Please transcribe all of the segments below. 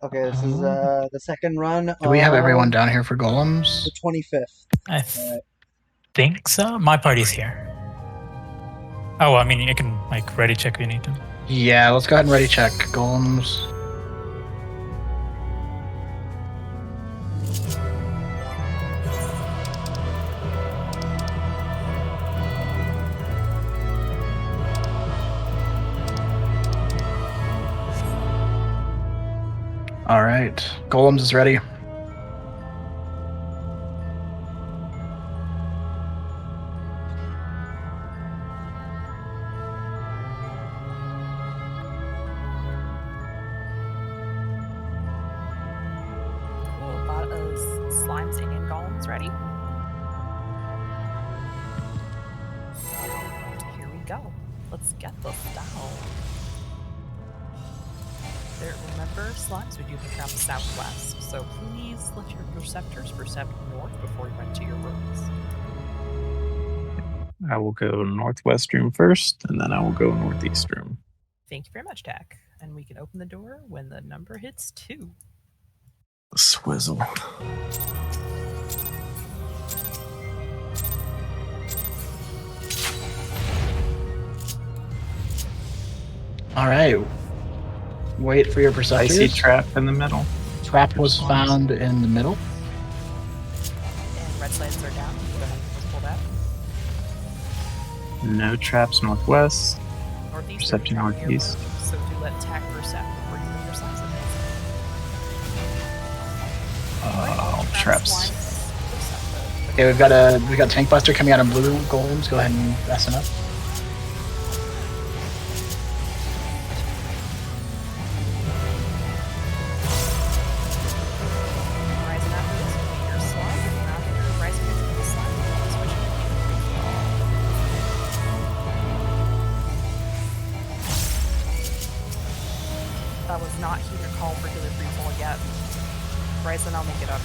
Okay, this is the second run Do we have of everyone down here for golems? the 25th. I think so. My party's here. Oh, I mean, you can like ready check if you need to. Yeah, let's go ahead and ready check golems. All right, golems is ready. Cool. Bought us slimes and golems ready. Here we go. Let's get this down. There, remember, slimes we do the travel southwest, so please let your receptors percept north before you run to your rooms. I will go northwest room first, and then I will go northeast room. Thank you very much, Tack. And we can open the door when the number hits 2. Swizzle. All right. Wait for your I perceptors. see trap in the middle. Trap was found in the middle. And red slants are down. Go ahead and just pull that. No traps northwest. Northeast. Perception are near northeast. room, so do let Tack percept before you move your slimes in. Traps. Slimes percept. Okay, we've got Tank Buster coming out of blue golems. Go ahead and mess him up. Rising after this will be your slime. And after rising into the slime, we'll switch it to that was not heater call for healer free fall yet. Bryson, I'll make it up.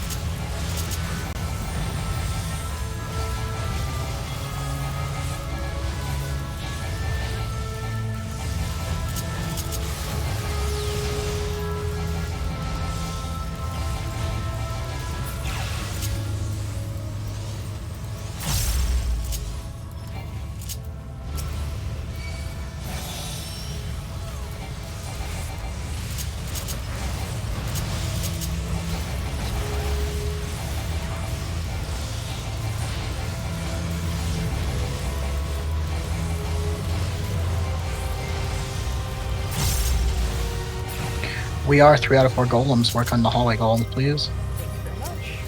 We are 3 out of 4 golems. Work on the hallway golems, please. Thank you very much.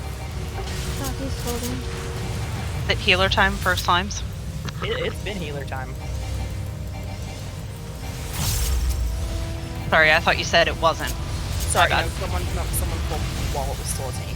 Coffee's holding. Is it healer time for slimes? It's been healer time. Sorry, I thought you said it wasn't. Sorry, My no, bad. someone pulled me while it was still a tank.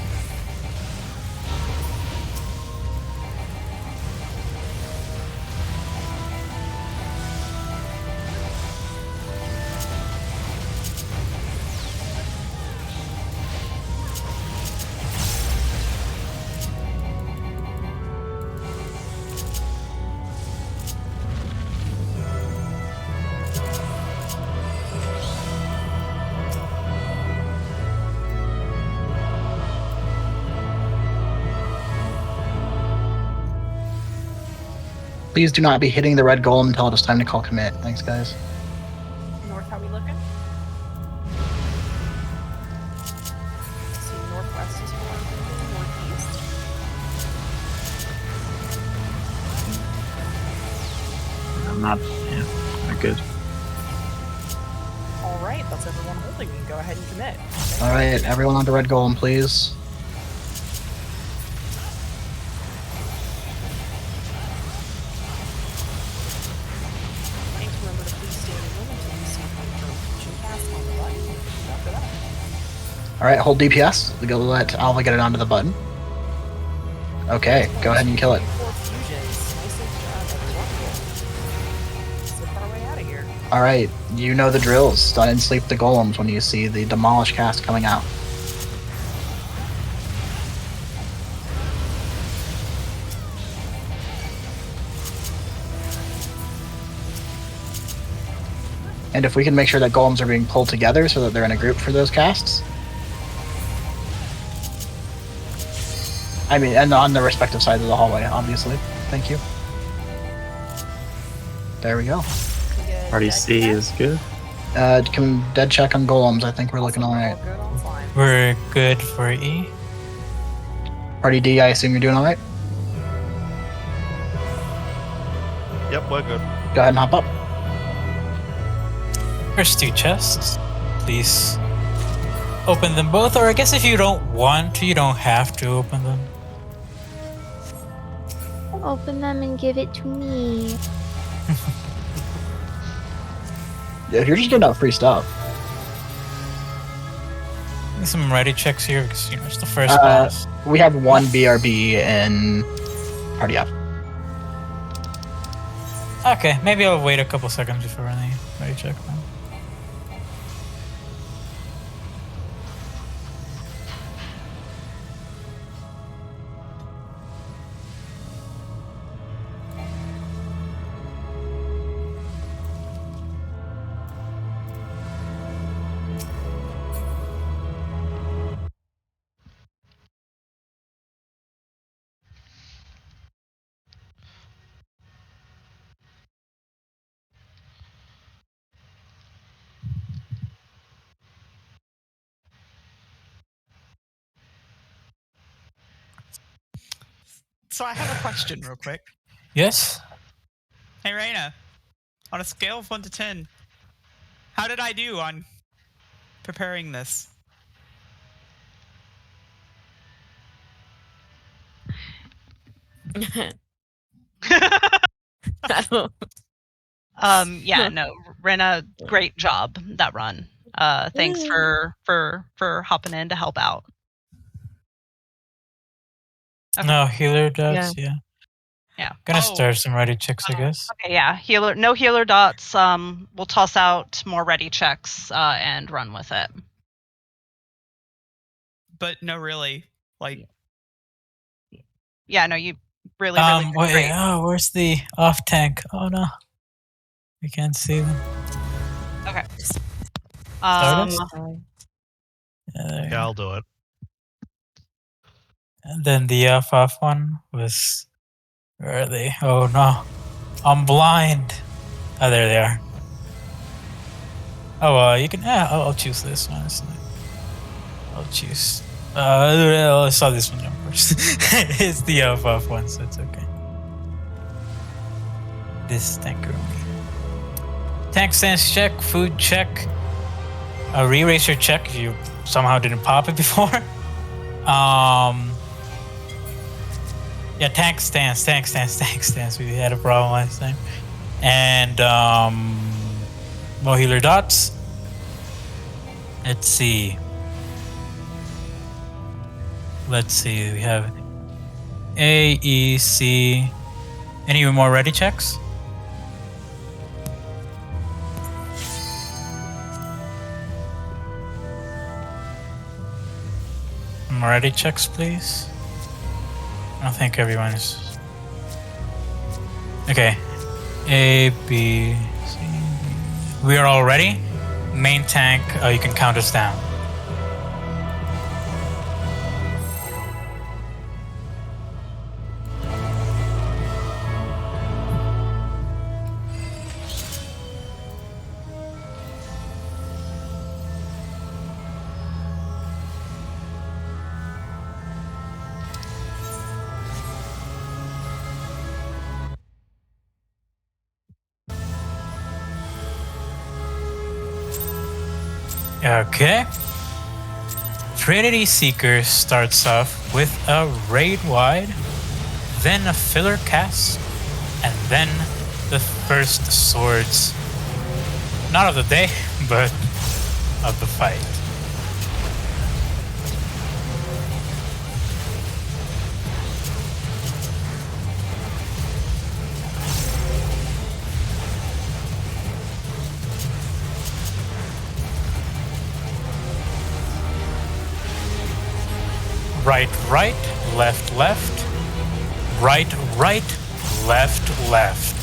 Please do not be hitting the red golem until it is time to call commit. Thanks, guys. North, how we looking? See, northwest is more than northeast. I'm not good. Alright, that's everyone holding. We can go ahead and commit. All right, everyone on the red golem, please. Thanks, remember to please stay in the room until you see confirmation cast on the button. After that. All right, hold DPS. We go let Alva get it onto the button. Okay, go ahead and kill it. 4 fusions. Nicely done, everyone. Zip our way out of here. All right, you know the drills. Stun and sleep the golems when you see the demolish cast coming out. And if we can make sure that golems are being pulled together so that they're in a group for those casts, I mean, and on the respective sides of the hallway, obviously. Thank you. There we go. Party C is good. Can dead check on golems? I think we're looking alright. Good on slime. We're good for E. Party D, I assume you're doing alright? Yep, we're good. Go ahead and hop up. There's 2 chests. Please open them both, or I guess if you don't want to, you don't have to open them. Open them and give it to me. Yeah, you're just getting out free stuff. Need some ready checks here because it's the first boss. We have 1 BRB in Party F. Okay, maybe I'll wait a couple seconds before running ready check. Then. So I have a question real quick. Yes? Hey, Raina, on a scale of 1 to 10, how did I do on preparing this? Yeah, no, Rena, great job that run. Thanks for hopping in to help out. Okay. No healer dots, yeah. Yeah. Gonna start some ready checks, I guess. Okay, yeah. No healer dots. We'll toss out more ready checks and run with it. But no, really, like. Yeah, no, you really did wait, great. oh, where's the off tank? Oh no, we can't see them. Okay. Stardust? Yeah, I'll do it. And then the off one was. Where are they? Oh no, I'm blind. Oh, there they are. Oh, you can. Yeah, I'll choose this one. Honestly, I'll choose. I saw this one first. It's the off one, so it's okay. This tank only. Tank stance check, food check, a re-racer check if you somehow didn't pop it before. Yeah, tank stance. We had a problem last time. And no healer dots. Let's see. We have A, E, C. Any more ready checks? More ready checks, please. I don't think everyone is. Okay. A, B, C, D. We are all ready. Main tank, you can count us down. Okay. Trinity Seeker starts off with a raid wide, then a filler cast, and then the first swords. Not of the day, but of the fight. Right, left, right, left.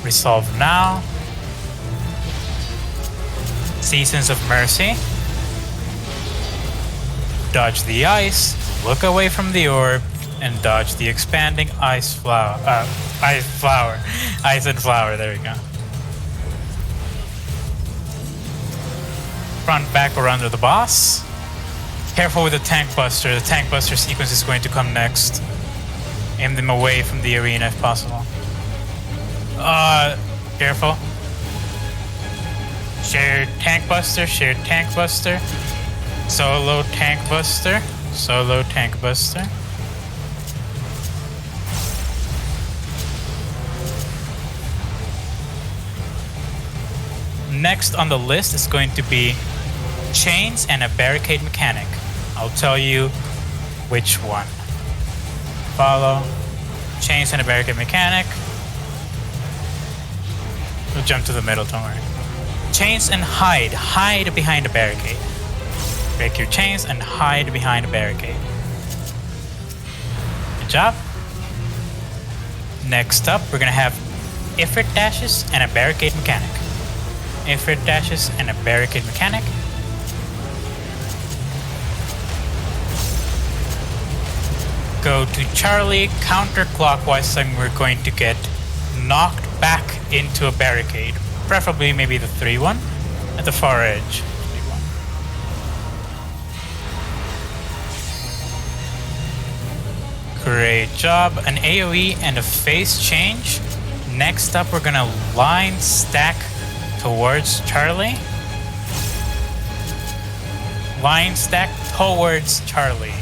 Resolve now. Seasons of Mercy. Dodge the ice, look away from the orb, and dodge the expanding ice and flower. There we go. Front, back, or under the boss. Careful with the tank buster. The tank buster sequence is going to come next. Aim them away from the arena if possible. Careful. Shared tank buster, shared tank buster. Solo tank buster, solo tank buster. Next on the list is going to be chains and a barricade mechanic. I'll tell you which one. Follow. Chains and a barricade mechanic. We'll jump to the middle, don't worry. Chains and hide. Hide behind a barricade. Break your chains and hide behind a barricade. Good job. Next up, we're gonna have Ifrit dashes and a barricade mechanic. Ifrit dashes and a barricade mechanic. Go to Charlie counterclockwise, and we're going to get knocked back into a barricade. Preferably maybe the 3-1 at the far edge. 3-1. Great job. An AoE and a phase change. Next up, we're gonna line stack towards Charlie. Line stack towards Charlie.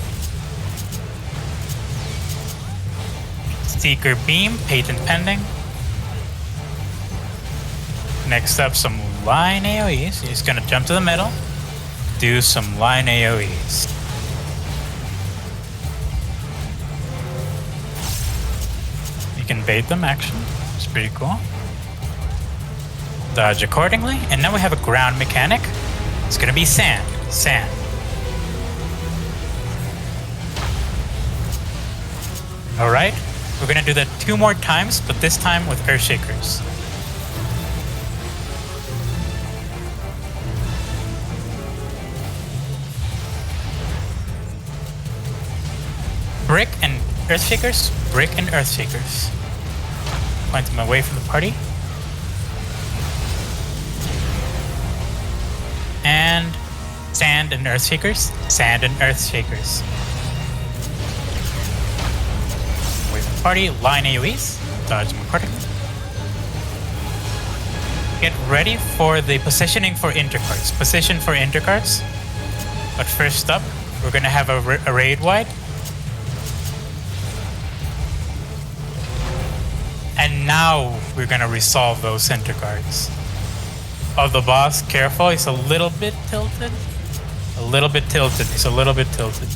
Seeker beam, patent pending. Next up, some line AoEs. He's gonna jump to the middle, do some line AoEs. You can bait them, actually. It's pretty cool. Dodge accordingly, and now we have a ground mechanic. It's gonna be sand. Sand. Alright, we're gonna do that 2 more times, but this time with Earthshakers. Brick and Earthshakers, brick and Earthshakers. Point them away from the party. And sand and Earthshakers, sand and Earthshakers. Away from the party, line AoEs, dodge them accordingly. Get ready for the positioning for intercards. Position for intercards. But first up, we're gonna have a raid wide. And now we're gonna resolve those center cards. Oh, the boss, careful, he's a little bit tilted. A little bit tilted, he's a little bit tilted.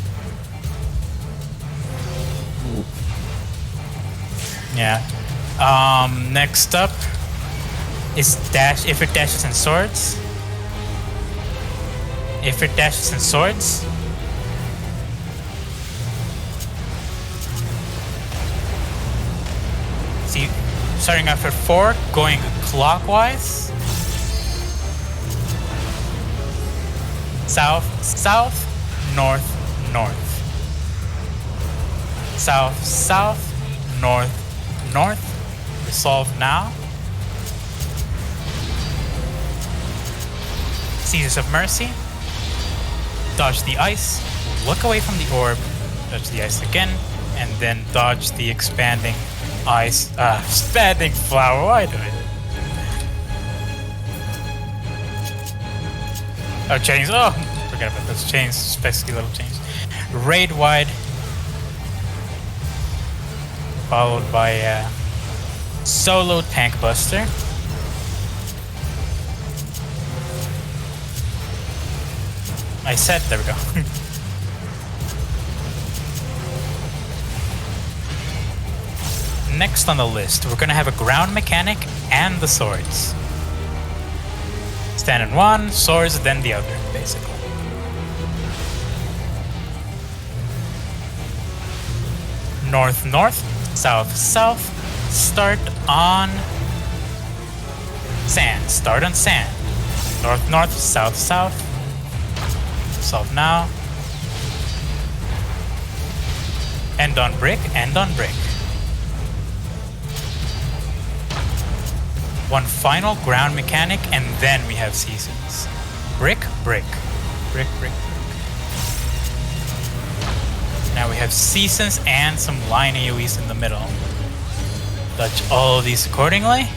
Yeah. Next up is Ifrit dashes and swords. Ifrit dashes and swords. See, starting after 4, going clockwise. South, south, north, north. South, south, north, north. Resolve now. Seasons of Mercy. Dodge the ice. Look away from the orb. Dodge the ice again. And then dodge the expanding ice. Expanding flower. Why do it? Oh, chains. Oh, forget about those chains. Pesky little chains. Raid wide. Followed by solo tank buster. I said, there we go. Next on the list, we're gonna have a ground mechanic and the swords. Stand in one, swords, then the other, basically. North, north, south, south. Start on sand. Start on sand. North, north, south, south. Solve now. End on brick, end on brick. One final ground mechanic, and then we have seasons. Brick, brick. Brick, brick, brick. Now we have seasons and some line AoEs in the middle. Dodge all of these accordingly.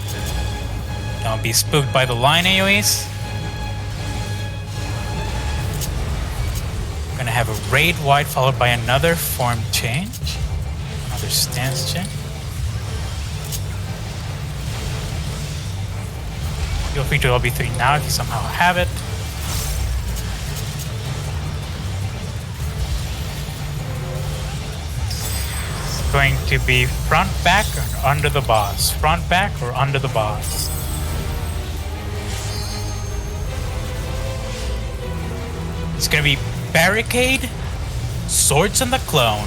Don't be spooked by the line AoEs. We're gonna have a raid wide followed by another form change. Another stance change. Feel free to LB3 now if you somehow have it. It's going to be front, back, or under the boss. Front, back, or under the boss. It's going to be barricade, swords on the clone,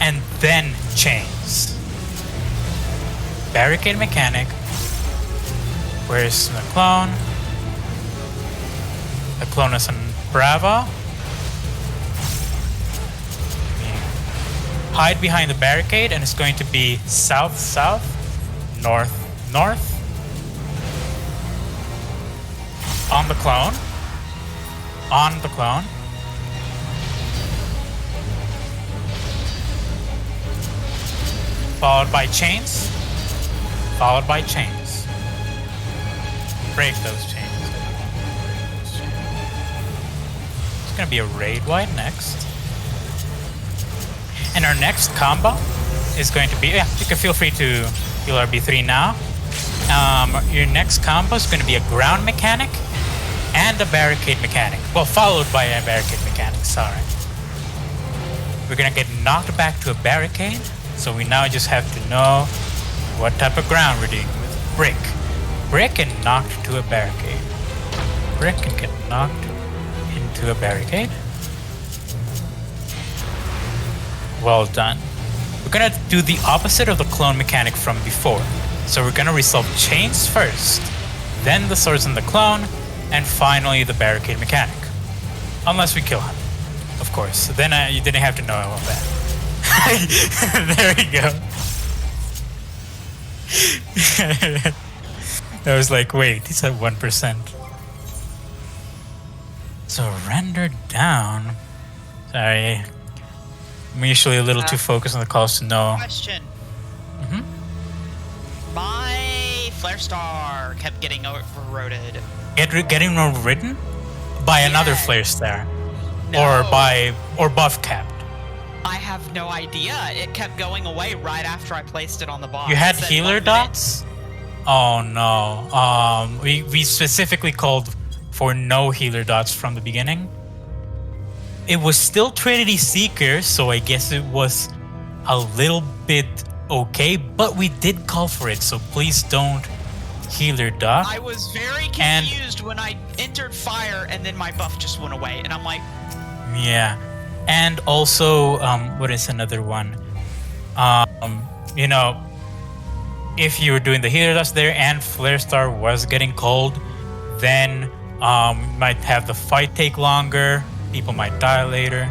and then chains. Barricade mechanic. Where's the clone? The clone is in Bravo. Hide behind the barricade, and it's going to be south, south, north, north. On the clone. On the clone. Followed by chains. Followed by chains. Break those chains. It's gonna be a raid wide next. And our next combo is going to be, yeah, you can feel free to heal RB3 now. Your next combo is going to be a ground mechanic and a barricade mechanic. Well, followed by a barricade mechanic, sorry. We're gonna get knocked back to a barricade, so we now just have to know what type of ground we're dealing with. Brick. Brick and knocked to a barricade. Brick and get knocked into a barricade. Well done. We're gonna do the opposite of the clone mechanic from before. So we're gonna resolve chains first, then the swords in the clone, and finally the barricade mechanic. Unless we kill him, of course. Then you didn't have to know all of that. There we go. I was like, wait, he's at 1%. So render down. Sorry. I'm usually a little too focused on the calls to know. Question. Mm-hmm. My Flare Star kept getting overloaded. Getting overridden? By another Flare Star. No. Or buff capped. I have no idea. It kept going away right after I placed it on the box. You had It said healer 1 minute. dots? Oh no. We specifically called for no healer dots from the beginning. It was still Trinity Seeker, so I guess it was a little bit okay, but we did call for it, so please don't healer dot. I was very confused when I entered fire and then my buff just went away, and I'm like, yeah. And also, what is another one? You know, if you were doing the healer dots there and Flare Star was getting cold, then might have the fight take longer. People might die later.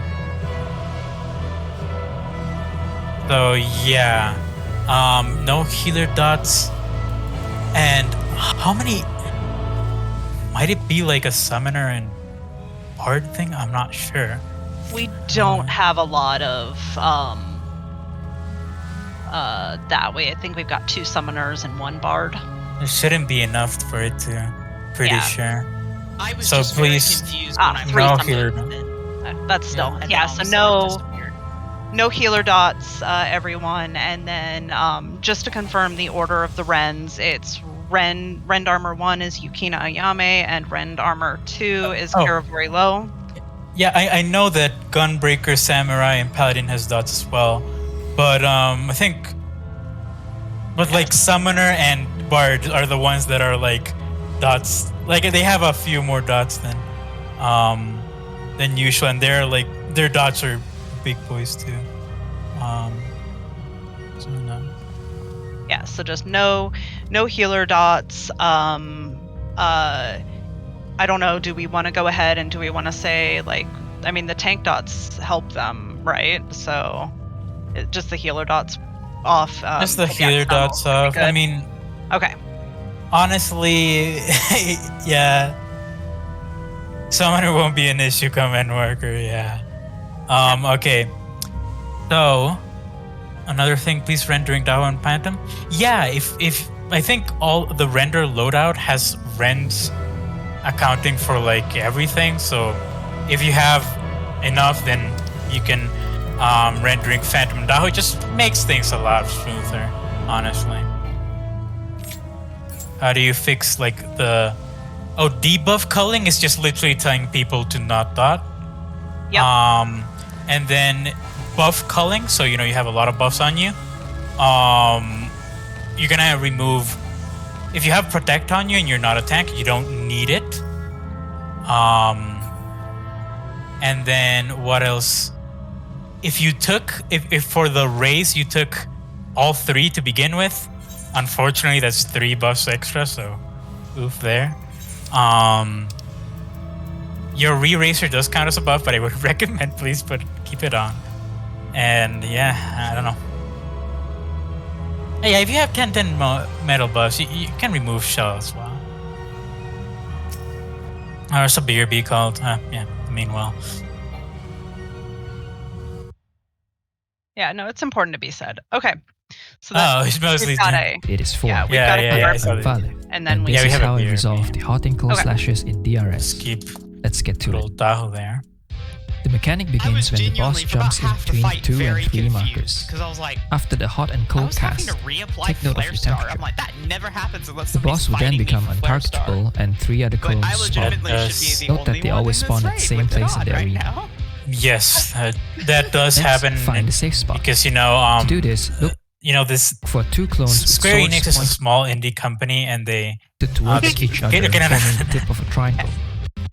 So yeah, no healer dots. And how many? Might it be like a summoner and bard thing? I'm not sure. We don't have a lot of that way. I think we've got 2 summoners and 1 bard. There shouldn't be enough for it to. Pretty sure. I was So just please- very confused when I 3 no summoners. healer. That's still, and yeah, then all so of a sudden it disappeared. no healer dots, everyone. And then just to confirm the order of the Rens, it's Rend Armor 1 is Yukina Ayame, and Rend Armor 2 is Oh. Karavori Low. Yeah, I know that Gunbreaker, Samurai, and Paladin has dots as well, but I think, like Summoner and Bard are the ones that are like dots. Like they have a few more dots than usual, and they're like their dots are big boys too. So no. Yeah, so just no healer dots. I don't know, do we want to go ahead and do we want to say, like, I mean, the tank dots help them, right? So Just the healer dots off. Just the yeah, healer tunnel. dots off. I Good. mean, Okay. honestly, yeah. Summoner won't be an issue come end worker, yeah. Okay. So, another thing, please rendering Dao and Phantom. Yeah, if I think all the render loadout has rends accounting for like everything, so if you have enough, then you can rendering Phantom Dao. It just makes things a lot smoother, honestly. How do you fix like the debuff culling is just literally telling people to not dot. Yep. And then buff culling, so you have a lot of buffs on you. You're gonna remove if you have protect on you and you're not a tank, you don't need it. And then what else? If for the raise you took all 3 to begin with, unfortunately that's 3 buffs extra, so oof there. Your re-racer does count as a buff, but I would recommend please keep it on. And yeah, I don't know. Yeah, if you have 10 metal buffs, you can remove shell as well. Or it's a BRB called. Yeah, meanwhile. Yeah, no, it's important to be said. Okay. So that's, it's mostly It is 4. Yeah, we've got a yeah, BRB. Father. And then This we is have a how I BRB. resolve the hot and cold Okay. slashes in DRS. Keep Let's get to little it. Daho there. The mechanic I begins was when the boss genuinely for about jumps in half the between fight 2 very and 3 confused markers. because I was like, After the hot and I cold was having cast, to reapply take note of Flare your Star. temperature. I'm like, that never happens unless The boss will then somebody's become fighting me for Flare Star. untargetable and 3 other But clones I spawn. legitimately should be the Note that only they one always in spawn this at the raid same with it place in on the right arena. now. Yes, that does Next, happen. find a safe spot. Because To do this, look this for 2 clones with Square swords Enix is a pointed small indie company, and they towards they- each other, okay, no, no, forming no. the tip of a triangle.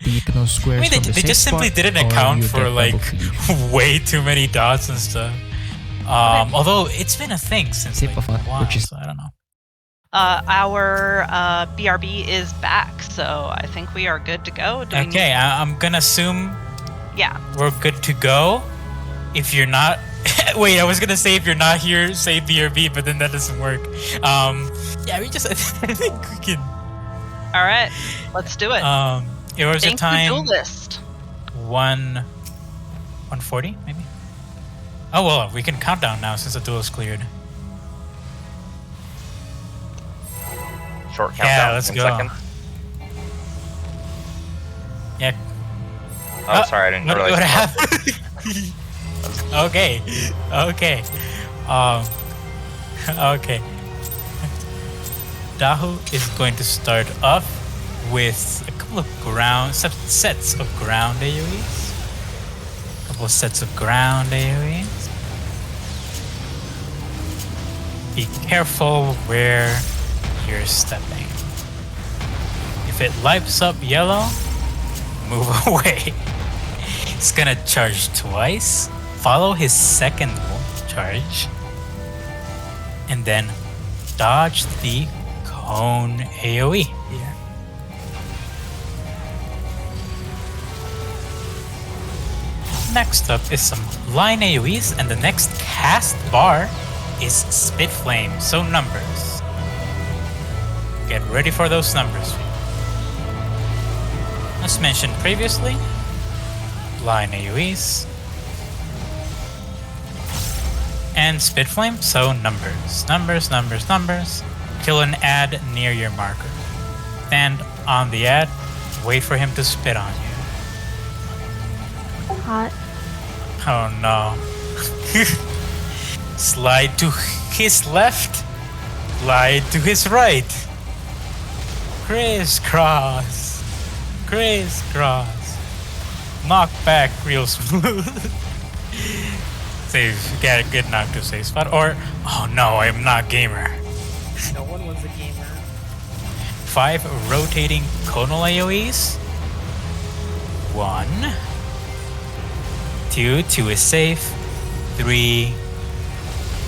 Diagonal squares they from the safe just simply spot, didn't or account you for get like double cleave. way too many dots and stuff. Although it's been a thing since Tip like of a while, which is so I don't know. Our BRB is back, so I think we are good to go. Do we Okay, need- I'm gonna assume Yeah. we're good to go. If you're not, wait, I was gonna say if you're not here, say BRB, but then that doesn't work. Yeah, I think we can. All right. Let's do it. It was a Thank you, time duelist. 140 maybe. Oh well, we can count down now since the duel is cleared. Short countdown. Yeah, let's 1 go. second. Yeah. Oh, sorry, I didn't realize. What happened? Okay. Okay. Dahu is going to start off with a couple of sets of ground AoEs. A couple of sets of ground AoEs. Be careful where you're stepping. If it lights up yellow, move away. He's gonna charge twice, follow his second charge, and then dodge the cone AoE here. Next up is some line AoEs, and the next cast bar is Spit Flame, so numbers. Get ready for those numbers. As mentioned previously, line AoEs and Spit Flame, so numbers. Kill an ad near your marker. Stand on the ad, wait for him to spit on you. Hot. Oh no. Slide to his left, slide to his right. Crisscross. Knock back real smooth. Save, get a good knock to safe spot. Or, oh no, I'm not gamer. No one was a gamer. 5 rotating conal AoEs. 1. 2 is safe. 3,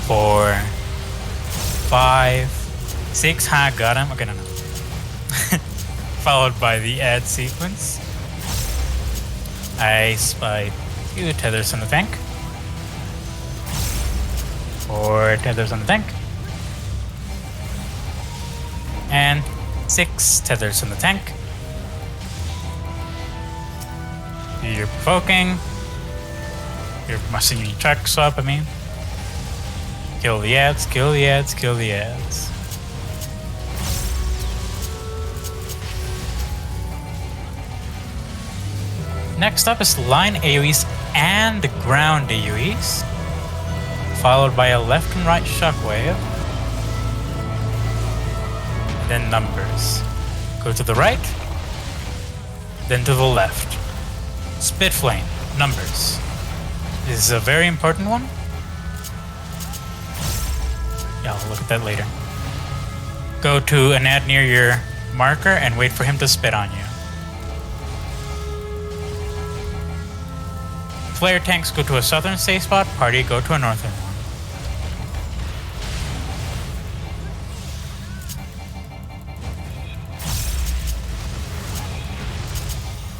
4, 5, 6. Ha, got him. Okay, no. Followed by the ad sequence. I spy 2 tethers on the tank. 4 tethers on the tank. And 6 tethers on the tank. You're provoking. You're messing your tracks up, I mean. Kill the ads, kill the ads, kill the ads. Next up is line AoEs and ground AoEs, followed by a left and right shockwave. And then numbers. Go to the right, then to the left. Spit flame, numbers. This is a very important one. Yeah, I'll look at that later. Go to an ad near your marker and wait for him to spit on you. Flare tanks go to a southern safe spot, party go to a northern one.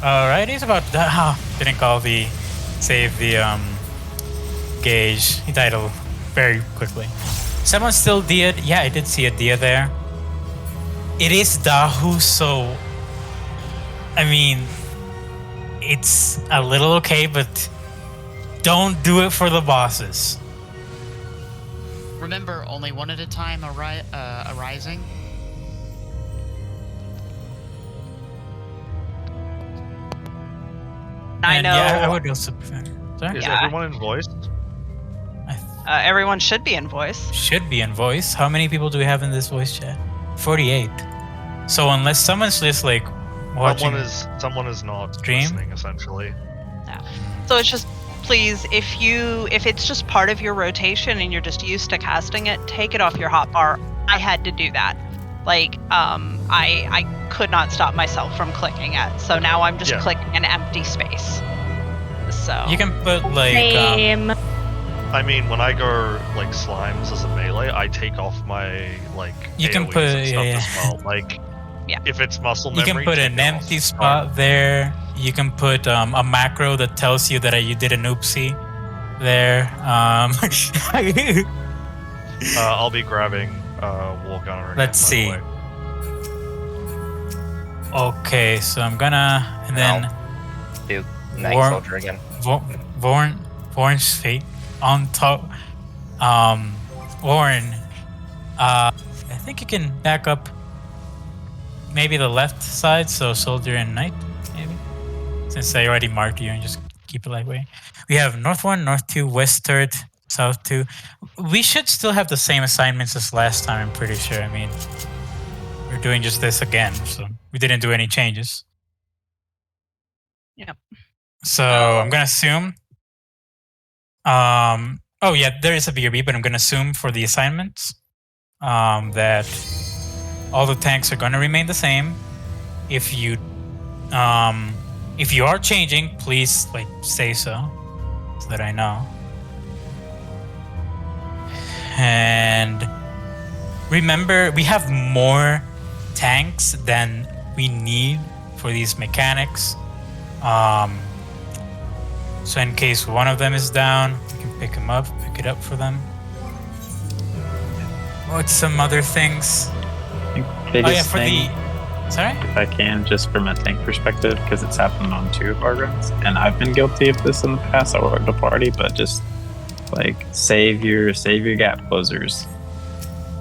Alright, he's about to, didn't call the save the gauge. He died very quickly. Someone still Dia'd. Yeah, I did see a Dia there. It is Dahu, so I mean it's a little okay, but don't do it for the bosses. Remember, only one at a time arising. I know. Yeah, I would also prefer. Sorry? Is everyone in voice? Everyone should be in voice. Should be in voice. How many people do we have in this voice chat? 48. So unless someone's just like watching, someone is not stream? listening, essentially. Yeah. So it's just, please, if it's just part of your rotation and you're just used to casting it, take it off your hotbar. I had to do that. Like, I could not stop myself from clicking it. So now I'm just clicking an empty space. So you can put like I mean, when I go like slimes as a melee, I take off my like you can AoEs put and stuff as well. Like, if it's muscle memory, you can put an empty spot there. You can put a macro that tells you that you did an oopsie there. I'll be grabbing War Gunner again, Let's see. Okay, so I'm gonna and then do Night Soldier again. Warren's fate on top. Warren, I think you can back up maybe the left side, so Soldier and Knight, maybe. Since I already marked you and just keep it that way. We have North 1, North 2, West Turret, South 2. We should still have the same assignments as last time, I'm pretty sure. I mean, we're doing just this again, so we didn't do any changes. Yep. So I'm gonna assume. Oh yeah, there is a BRB, but I'm gonna assume for the assignments that all the tanks are gonna remain the same. If you are changing, please like say so that I know. And remember, we have more tanks than we need for these mechanics. So in case one of them is down, we can pick it up for them. What's some other things? Biggest thing, sorry? if I can, just from a tank perspective, because it's happened on 2 of our runs, and I've been guilty of this in the past. I worked a party, but just like save your gap closers.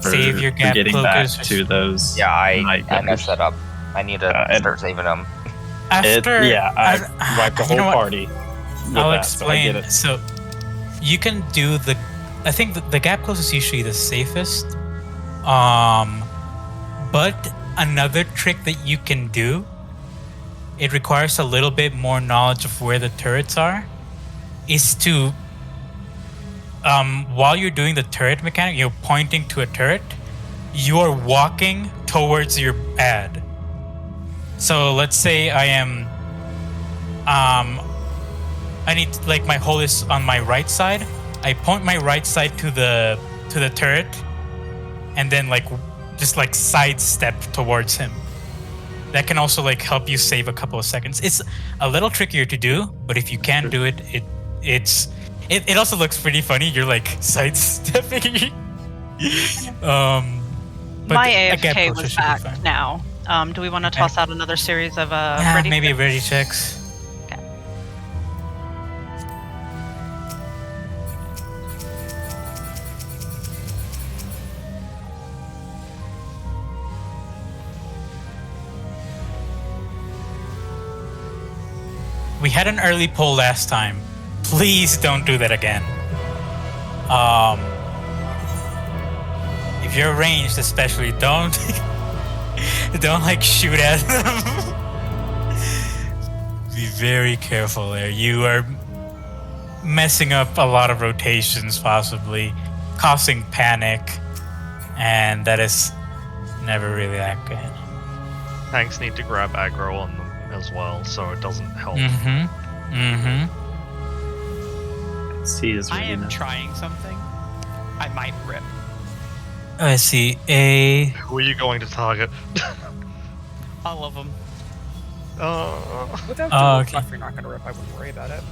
Save your gap getting back closers. to those. Yeah, I messed that up. I need to start saving them. After I wiped the whole party. I'll explain. So you can do I think the gap close is usually the safest. But another trick that you can do, it requires a little bit more knowledge of where the turrets are, is to while you're doing the turret mechanic, you're pointing to a turret, you're walking towards your ad. So let's say I am I need like my hole is on my right side. I point my right side to the turret, and then like just like sidestep towards him. That can also like help you save a couple of seconds. It's a little trickier to do, but if you can do it, It also looks pretty funny. You're like sidestepping. But My again, AFK Portia was should be back fine. now. Do we want to toss out another series of Yeah, ready? maybe ready checks. Okay. We had an early poll last time. Please don't do that again. If you're ranged, especially, don't like shoot at them. Be very careful there. You are messing up a lot of rotations, possibly causing panic, and that is never really that good. Tanks need to grab aggro on them as well, so it doesn't help. C is I ready am now. trying something. I might rip. I see. A. Who are you going to target? All of them. Without Oh, doing okay. if you're not gonna rip, I wouldn't worry about it.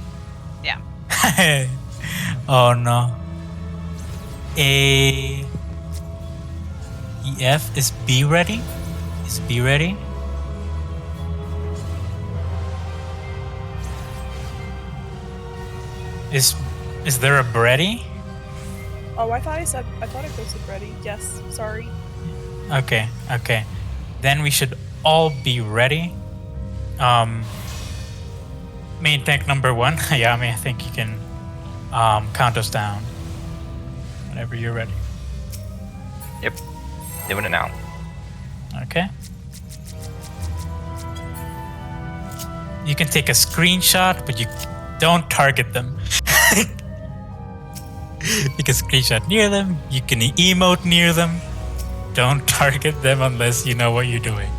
Yeah. Oh no. A. EF is B ready? Is B ready? Is there a ready? Oh, I thought I posted ready. Yes, sorry. Okay. Then we should all be ready. Main tank number 1. Ayami, I think you can count us down whenever you're ready. Yep. Doing it now. Okay. You can take a screenshot, but you don't target them. You can screenshot near them. You can emote near them. Don't target them unless you know what you're doing.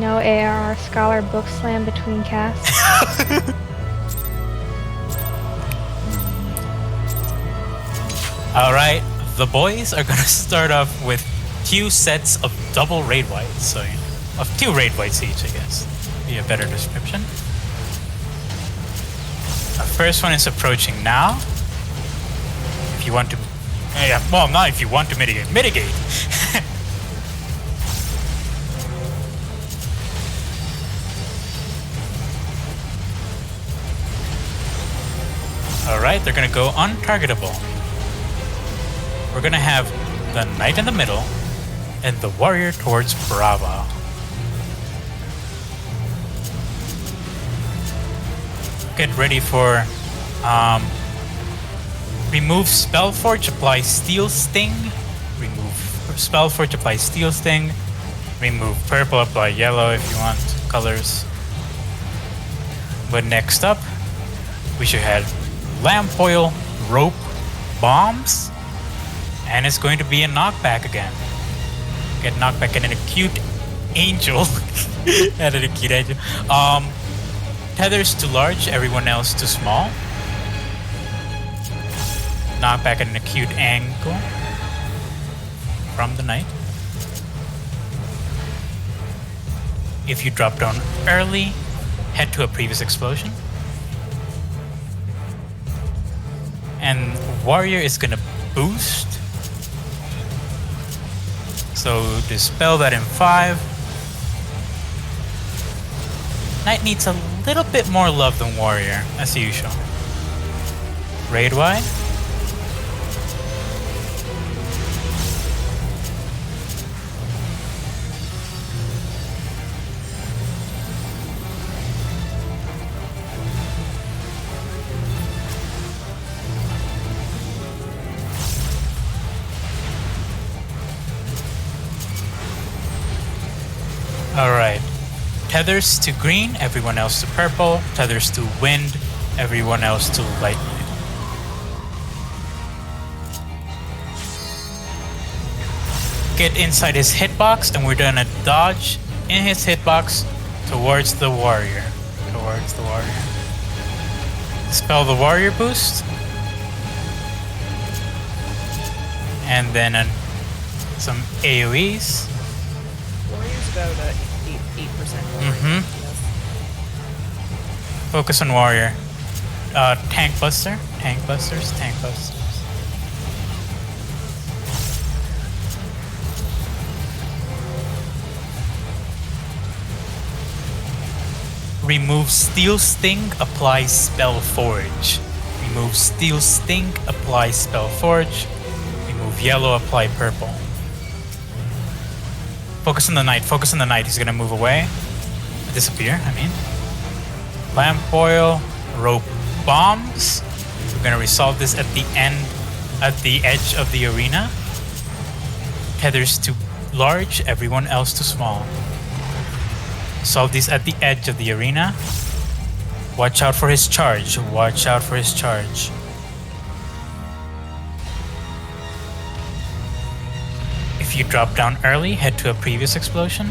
No ARR Scholar book slam between casts. All right, the boys are gonna start off with 2 sets of double raid whites, so of 2 raid whites each, I guess. Be a better description. The first one is approaching now. If you want to, well, not if you want to mitigate. Mitigate. All right, they're gonna go untargetable. We're gonna have the knight in the middle and the warrior towards Bravo. Get ready for remove Spellforge, apply Steel Sting. Remove Spellforge, apply Steel Sting. Remove purple, apply yellow if you want colors. But next up, we should have lamp oil, rope, bombs, and it's going to be a knockback again. Get knockback and an acute angel. And an acute angel. Tethers too large, everyone else too small. Knockback at an acute angle from the knight. If you drop down early, head to a previous explosion. And warrior is gonna boost. So dispel that in 5. Knight needs a little bit more love than warrior, as usual. Raid wide. Alright. Tethers to green, everyone else to purple. Tethers to wind, everyone else to lightning. Get inside his hitbox, and we're gonna dodge in his hitbox towards the warrior. Spell the warrior boost. And then some AoEs. Warrior's about 8% more. Focus on warrior. Tank buster. Tank busters. Tank busters. Remove Steel Sting, apply Spell Forge. Remove Steel Sting, apply Spell Forge. Remove yellow, apply purple. Focus on the knight, focus on the knight. He's gonna move away. Disappear, I mean. Lamp oil, rope bombs. We're gonna resolve this at the end, at the edge of the arena. Tethers to large, everyone else to small. Solve these at the edge of the arena. Watch out for his charge. Watch out for his charge. If you drop down early, head to a previous explosion.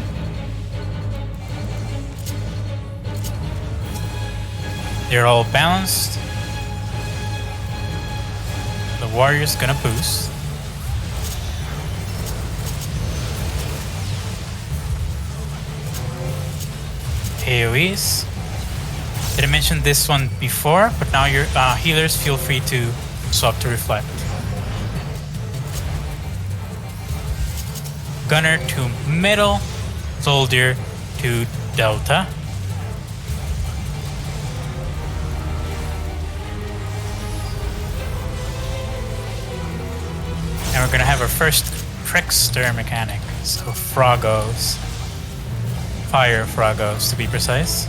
They're all balanced. The warrior's gonna boost. AoEs. Did I mention this one before? But now your healers feel free to swap to reflect. Gunner to middle, soldier to delta. And we're gonna have our first trickster mechanic. So Froggos. Fire Froggos to be precise.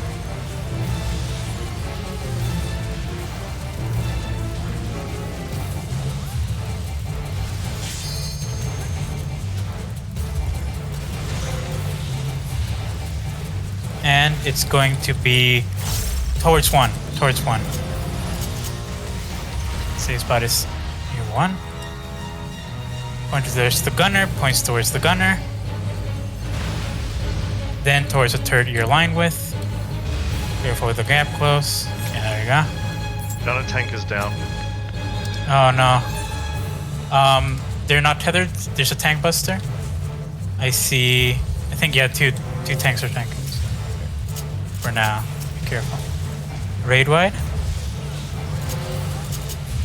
And it's going to be towards one. Towards one. Safe spot is near one. Points towards the gunner, points towards the gunner. Then towards the turret you're aligned with. Careful with the gap close. Okay, there you go. Gunner tank is down. Oh no. They're not tethered. There's a tank buster. I see. I think yeah, two tanks are tanking. For now, be careful. Raid wide.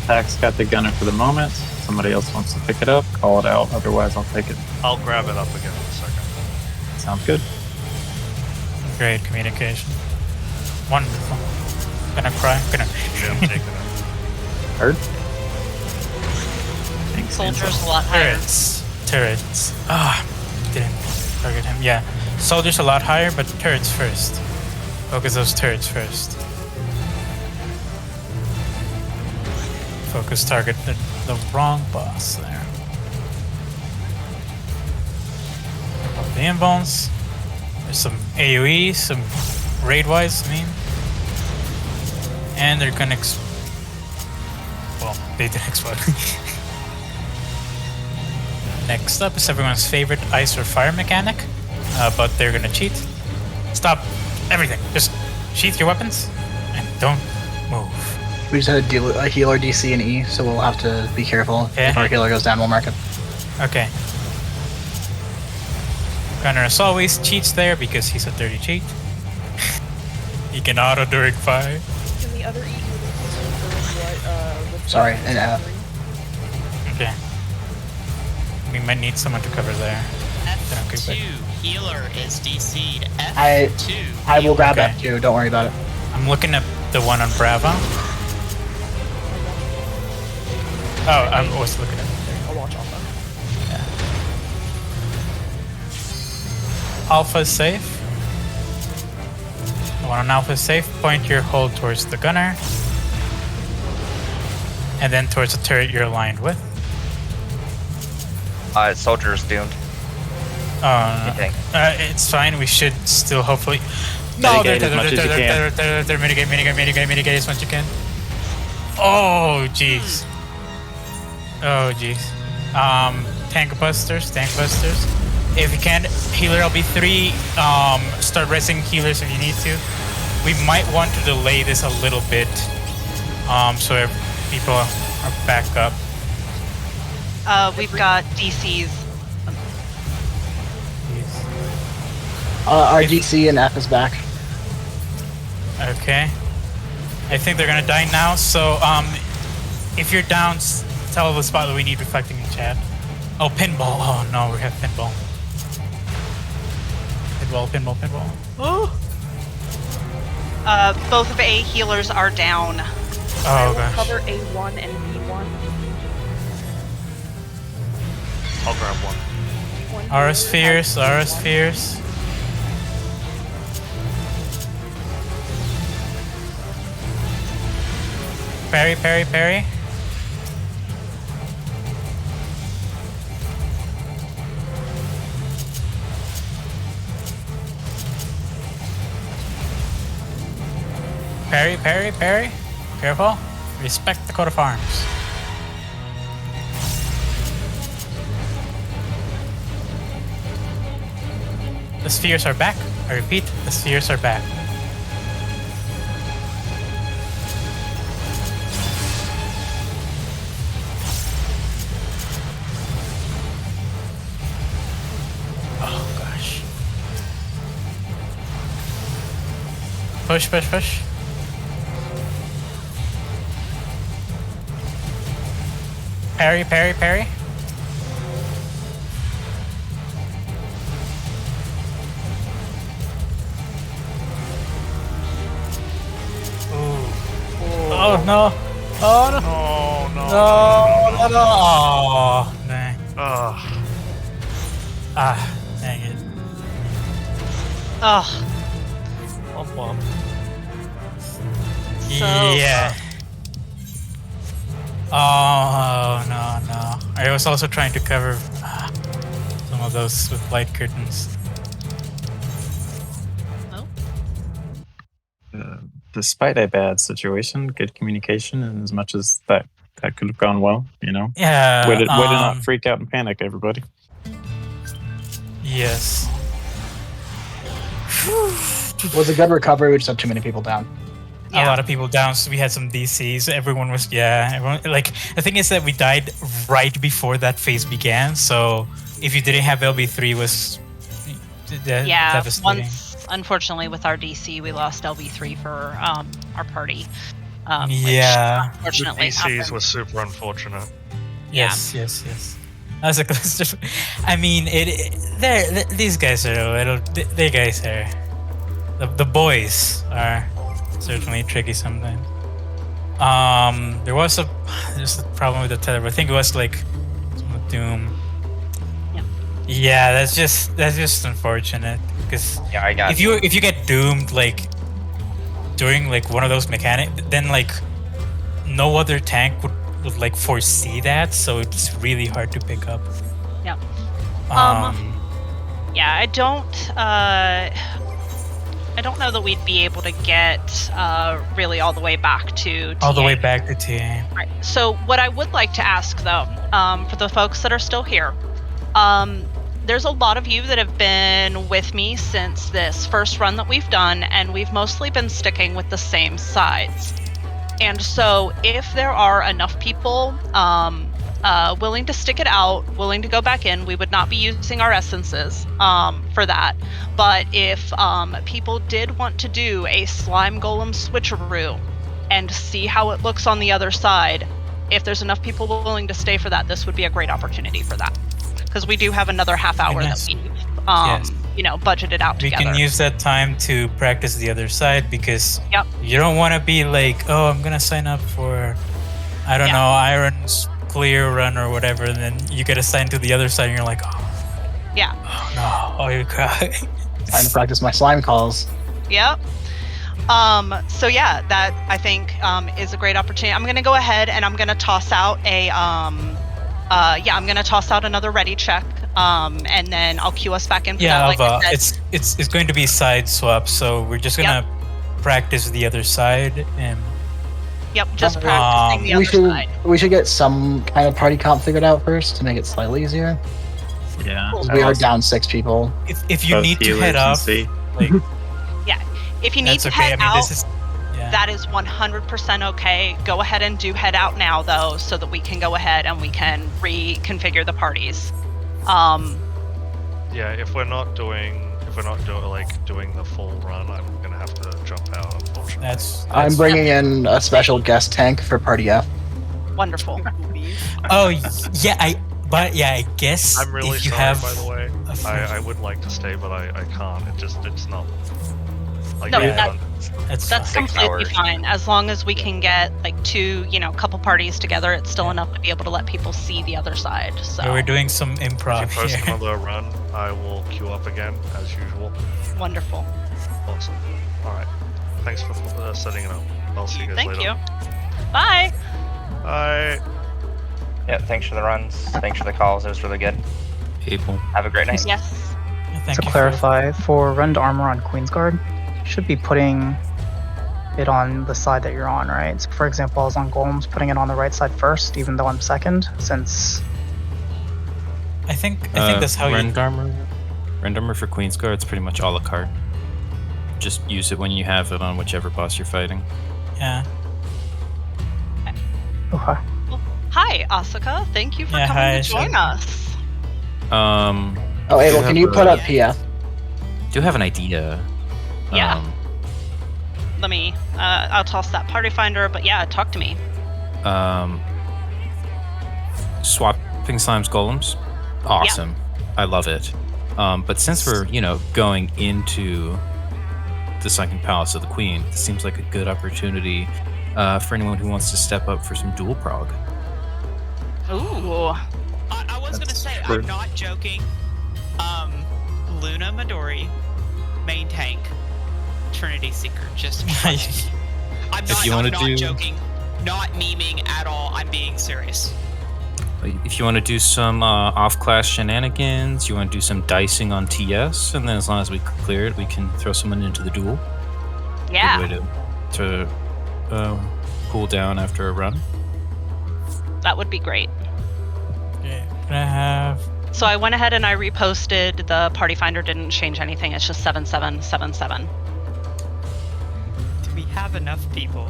Tax got the gunner for the moment. Somebody else wants to pick it up, call it out. Otherwise, I'll take it. I'll grab it up again in a second. Sounds good. Great communication. Wonderful. Gonna cry. Gonna. Yeah, I'm taking it. Heard. Thanks. Soldiers a lot higher. Turrets. Ah, didn't target him. Yeah, soldiers a lot higher, but turrets first. Focus those turrets first. Focus target the wrong boss there. The inbounds. There's some AoE, some raid-wise, I mean. And they're gonna well, they did explode. Next up is everyone's favorite ice or fire mechanic, but they're gonna cheat. Stop everything. Just sheath your weapons and don't move. We just had a healer DC and E, so we'll have to be careful. Okay. If our healer goes down, we'll mark it. Okay. Gunner as always cheats there because he's a dirty cheat. He can auto during fire. Can the other E Sorry, and Okay. We might need someone to cover there. F2 healer is DC'd. F2. I will grab Okay. that too. Don't worry about it. I'm looking at the one on Bravo. Oh, I was looking at it. I'll watch Alpha. Alpha is safe. The one on Alpha is safe. Point your hold towards the gunner. And then towards the turret you're aligned with. Soldier's doomed. Oh, Okay. it's fine. We should still hopefully. No, Mitigate as much as you can. they're mitigate as much as you can. Oh, jeez. Oh, jeez. Tank busters. If you can, healer LB3. Start resing healers if you need to. We might want to delay this a little bit. So people are back up. Weve got DCs. Our DC and F is back. Okay. I think they're gonna die now. So if you're down, tell the spot that we need reflecting in chat. Oh, pinball. Oh no, we have pinball. Pinball. Oh. Both of A healers are down. I Oh will gosh. cover A1 and B1. I'll grab one. Aura spheres. Parry. Parry. Careful. Respect the coat of arms. The spheres are back. I repeat, the spheres are back. Oh gosh. Push. Parry. Oh no! Oh no! No. Oh, dang. Dang it. Ugh. Womp. Yeah. Oh no. I was also trying to cover some of those with light curtains. Despite a bad situation, good communication, and as much as that could have gone well, Yeah. Way to not freak out and panic, everybody. Yes. It was a good recovery. We just had too many people down. A lot of people down, so we had some DCs. Everyone, like, the thing is that we died right before that phase began, so if you didn't have LB3 was devastating. Once, unfortunately, with our DC, we lost LB3 for our party. Yeah. Which unfortunately The DCs happened. was super unfortunate. Yes. That's a cluster. I mean, these guys are a little. The guys are. The boys are certainly tricky sometimes. There's a problem with the tether. I think it was like Doom. Yeah, that's just unfortunate because if you get doomed like during like one of those mechanics, then like no other tank would like foresee that, so it's really hard to pick up. Yeah. Yeah, I don't know that we'd be able to get really all the way back to TA. All the way back to TA. Right. So what I would like to ask though, for the folks that are still here, there's a lot of you that have been with me since this first run that we've done, and we've mostly been sticking with the same sides. And so if there are enough people willing to stick it out, willing to go back in, we would not be using our essences for that. But if people did want to do a slime golem switcheroo and see how it looks on the other side, if there's enough people willing to stay for that, this would be a great opportunity for that. Because we do have another half hour that we've budgeted out together. We can use that time to practice the other side because you don't want to be like, oh, I'm going to sign up for, I don't know, Iron's clear run or whatever, and then you get assigned to the other side and you're like, oh no, you cry. Time to practice my slime calls. Yep. So yeah, that I think is a great opportunity. I'm gonna go ahead and I'm gonna toss out another ready check, and then I'll cue us back in for that. Like I said. It's going to be side swap, so we're just gonna practice the other side and. Yep, just practicing the other side. We should get some kind of party comp figured out first to make it slightly easier. Yeah. We are down 6 people. If you need to head off, if you need to head out, that is 100% okay. Go ahead and do head out now, though, so that we can go ahead and we can reconfigure the parties. Yeah, if we're not doing if we're not doing the full run, I'm gonna have to jump out, unfortunately. I'm bringing in a special guest tank for Party F. Wonderful. Oh yeah, I guess I'm really if you sorry, have by the way. I would like to stay, but I can't. It's not. Like, No, yeah, that's completely fine. As long as we can get like couple parties together, it's still enough to be able to let people see the other side. So we're doing some improv if you post here. another run, I will queue up again as usual. Wonderful. Awesome. All right. Thanks for setting it up. I'll see you guys Thank later. you. Bye. Bye. Yeah, thanks for the runs. Thanks for the calls. It was really good. People. Have a great night. Yes. To clarify, for rend armor on Queensguard, you should be putting it on the side that you're on, right? So for example, I was on Golems, putting it on the right side first, even though I'm second, since... I think that's how rend armor for Queensguard, it's pretty much a la carte. Just use it when you have it on whichever boss you're fighting. Yeah. Okay. Hi, Asuka. Thank you for coming to join us. Oh, Abel, can you put up PF? Do have an idea. Yeah. Let me. I'll toss that party finder. But yeah, talk to me. Swapping Slime's Golems, awesome. I love it. But since we're going into the Sunken Palace of the Queen, it seems like a good opportunity for anyone who wants to step up for some dual prog. Ooh. I was gonna say, I'm not joking. Luna Midori, main tank, Trinity Seeker, just I'm not joking, not memeing at all, I'm being serious. If you want to do some off-class shenanigans, you want to do some dicing on TS, and then as long as we clear it, we can throw someone into the duel. Yeah. Good way to cool down after a run. That would be great. Okay, gonna have. So I went ahead and I reposted. The party finder didn't change anything. It's just 7777. Do we have enough people?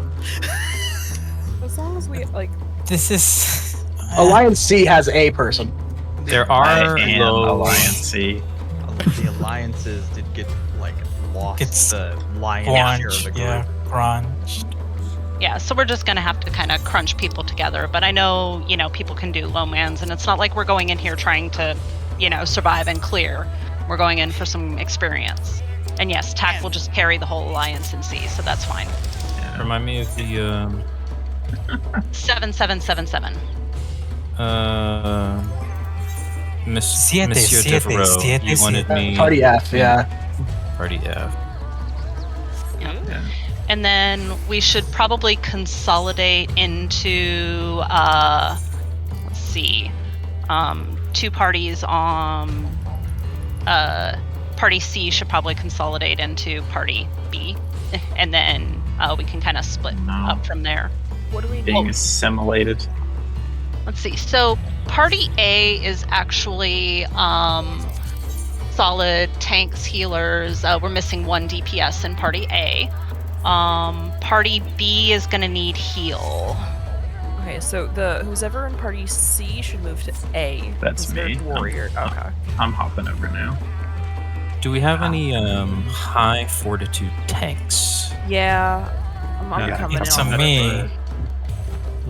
As long as we This is. Alliance C has a person. There are Alliance C. The alliances did get lost. It's the lion's share of the group. Yeah, branched. Yeah, so we're just gonna have to kind of crunch people together. But I know, people can do low mans, and it's not like we're going in here trying to, survive and clear. We're going in for some experience. And yes, TAC will just carry the whole alliance in C, so that's fine. Remind me of the 7777. Monsieur Devereaux, you wanted me... Party F, yeah. Party F. Yeah. And then we should probably consolidate into, let's see, 2 parties on, Party C should probably consolidate into Party B, and then we can kind of split up from there. What do we Being need? assimilated. Let's see. So Party A is actually solid tanks, healers. We're missing 1 DPS in Party A. Party B is gonna need heal. Okay, so who's ever in Party C should move to A. That's me. Warrior. Okay. I'm hopping over now. Do we have any high fortitude tanks? Yeah. I'm coming in. It's on me.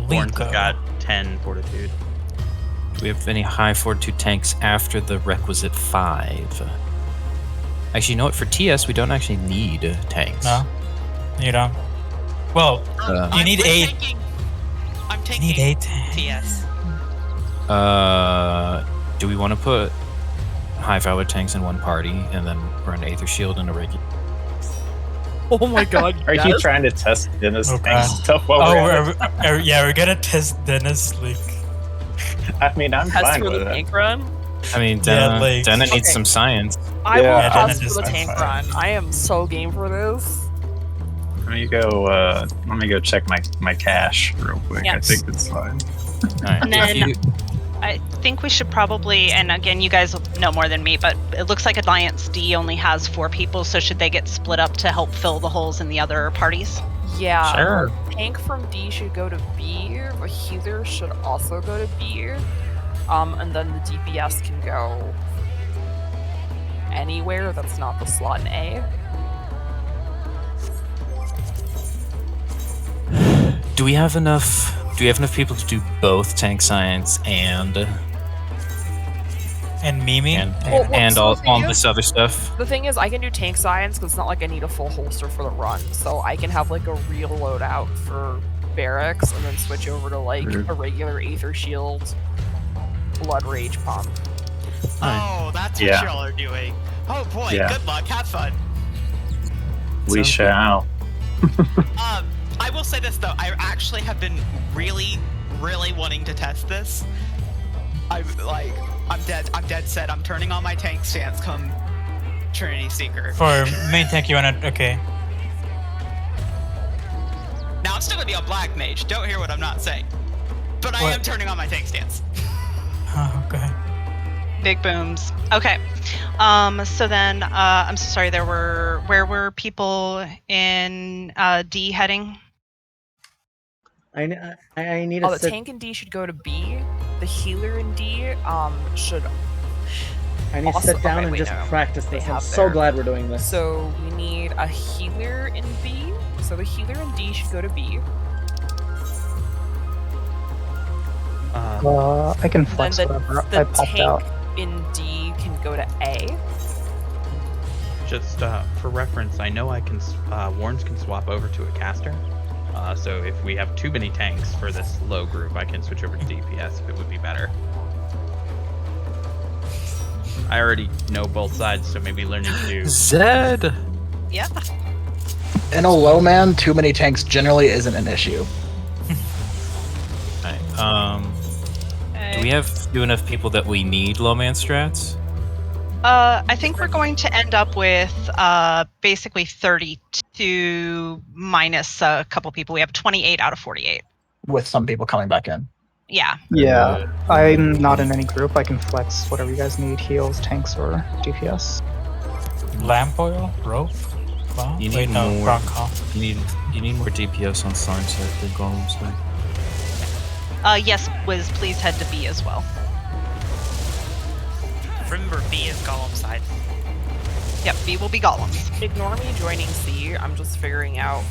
Born's got 10 fortitude. Do we have any high fortitude tanks after the requisite 5? Actually, you know what? For TS, we don't actually need tanks. No, you don't. Well, you need 8. I'm taking You need 8. TS. Do we want to put high valor tanks in one party and then run Aether Shield and a regular? Oh my god. Are you trying to test Dennis tank stuff while we're gonna test Dennis leak. I mean, I'm Test fine for with the it. tank run? I mean, Denna needs some science. I will Yeah, test Dennis for the is tank fine. run. I am so game for this. Let me go check my cache real quick. Yes. I think it's fine. Alright, And then I think we should probably, and again, you guys know more than me, but it looks like Alliance D only has 4 people, so should they get split up to help fill the holes in the other parties? Yeah. Sure. Tank from D should go to B. A healer should also go to B. And then the DPS can go. anywhere that's not the slot in A. Do we have enough people to do both tank science and memeing and so all this other stuff? The thing is, I can do tank science because it's not like I need a full holster for the run, so I can have like a real loadout for barracks and then switch over to like a regular Aether Shield blood rage pump. Oh, that's what y'all are doing. Oh boy, good luck, have fun. We shall. I will say this though, I actually have been really wanting to test this. I'm dead set. I'm turning on my tank stance come Trinity Seeker. For main tank, you wanna okay. Now I'm still gonna be on Black Mage. Don't hear what I'm not saying. But I am turning on my tank stance. Oh, go ahead. Big booms. Okay. So then, I'm so sorry. Where were people in D heading? I need the tank in D should go to B. The healer in D should. I need to sit down and just practice this. I'm so glad we're doing this. So we need a healer in B. So the healer in D should go to B. I can flex then whatever. I the popped tank out. in D can go to A. Just for reference, I know I can. Warns can swap over to a caster. So if we have too many tanks for this low group, I can switch over to DPS if it would be better. I already know both sides, so maybe learning to... Zed! Yeah. In a low man, too many tanks generally isn't an issue. Do we have enough people that we need low man strats? I think we're going to end up with basically 32 minus a couple people. We have 28 out of 48. With some people coming back in. Yeah. Yeah, I'm not in any group. I can flex whatever you guys need, heals, tanks, or DPS. Lamp oil? Rope? Bomb? You need more. You need more DPS on slime set than golems. Yes, Wiz, please head to B as well. Remember, B is golem side. Yep, B will be golems. Ignore me joining C. I'm just figuring out.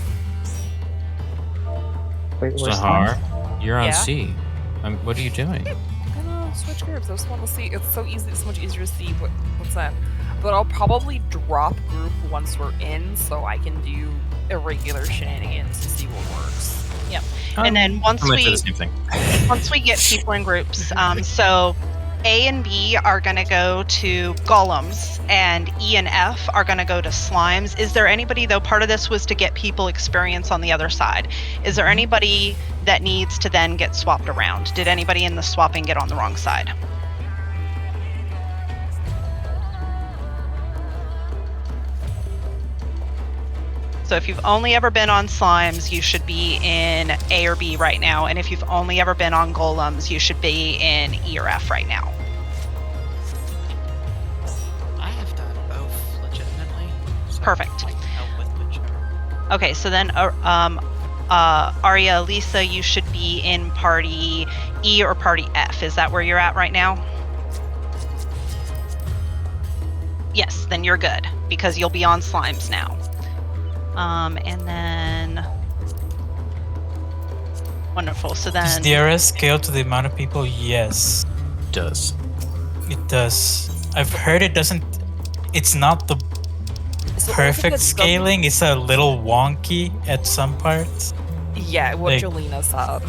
Wait, where's Sahar, you're on Yeah. C. What are you doing? I'm gonna switch groups. I just want to see. It's so easy. It's so much easier to see what's that. But I'll probably drop group once we're in, so I can do irregular shenanigans to see what works. Yep. And then once we get people in groups, so A and B are going to go to golems, and E and F are going to go to slimes. Is there anybody, though, part of this was to get people experience on the other side. Is there anybody that needs to then get swapped around? Did anybody in the swapping get on the wrong side? So if you've only ever been on slimes, you should be in A or B right now. And if you've only ever been on golems, you should be in E or F right now. I have done both legitimately. So Perfect. I can help with whichever. Okay, so then Arya, Lisa, you should be in party E or party F. Is that where you're at right now? Yes, then you're good, because you'll be on slimes now. And then... Wonderful, so then... Does DRS scale to the amount of people? Yes. It does. It does. I've heard it doesn't... It's not the perfect scaling. It's a little wonky at some parts. Yeah, what Jolena said.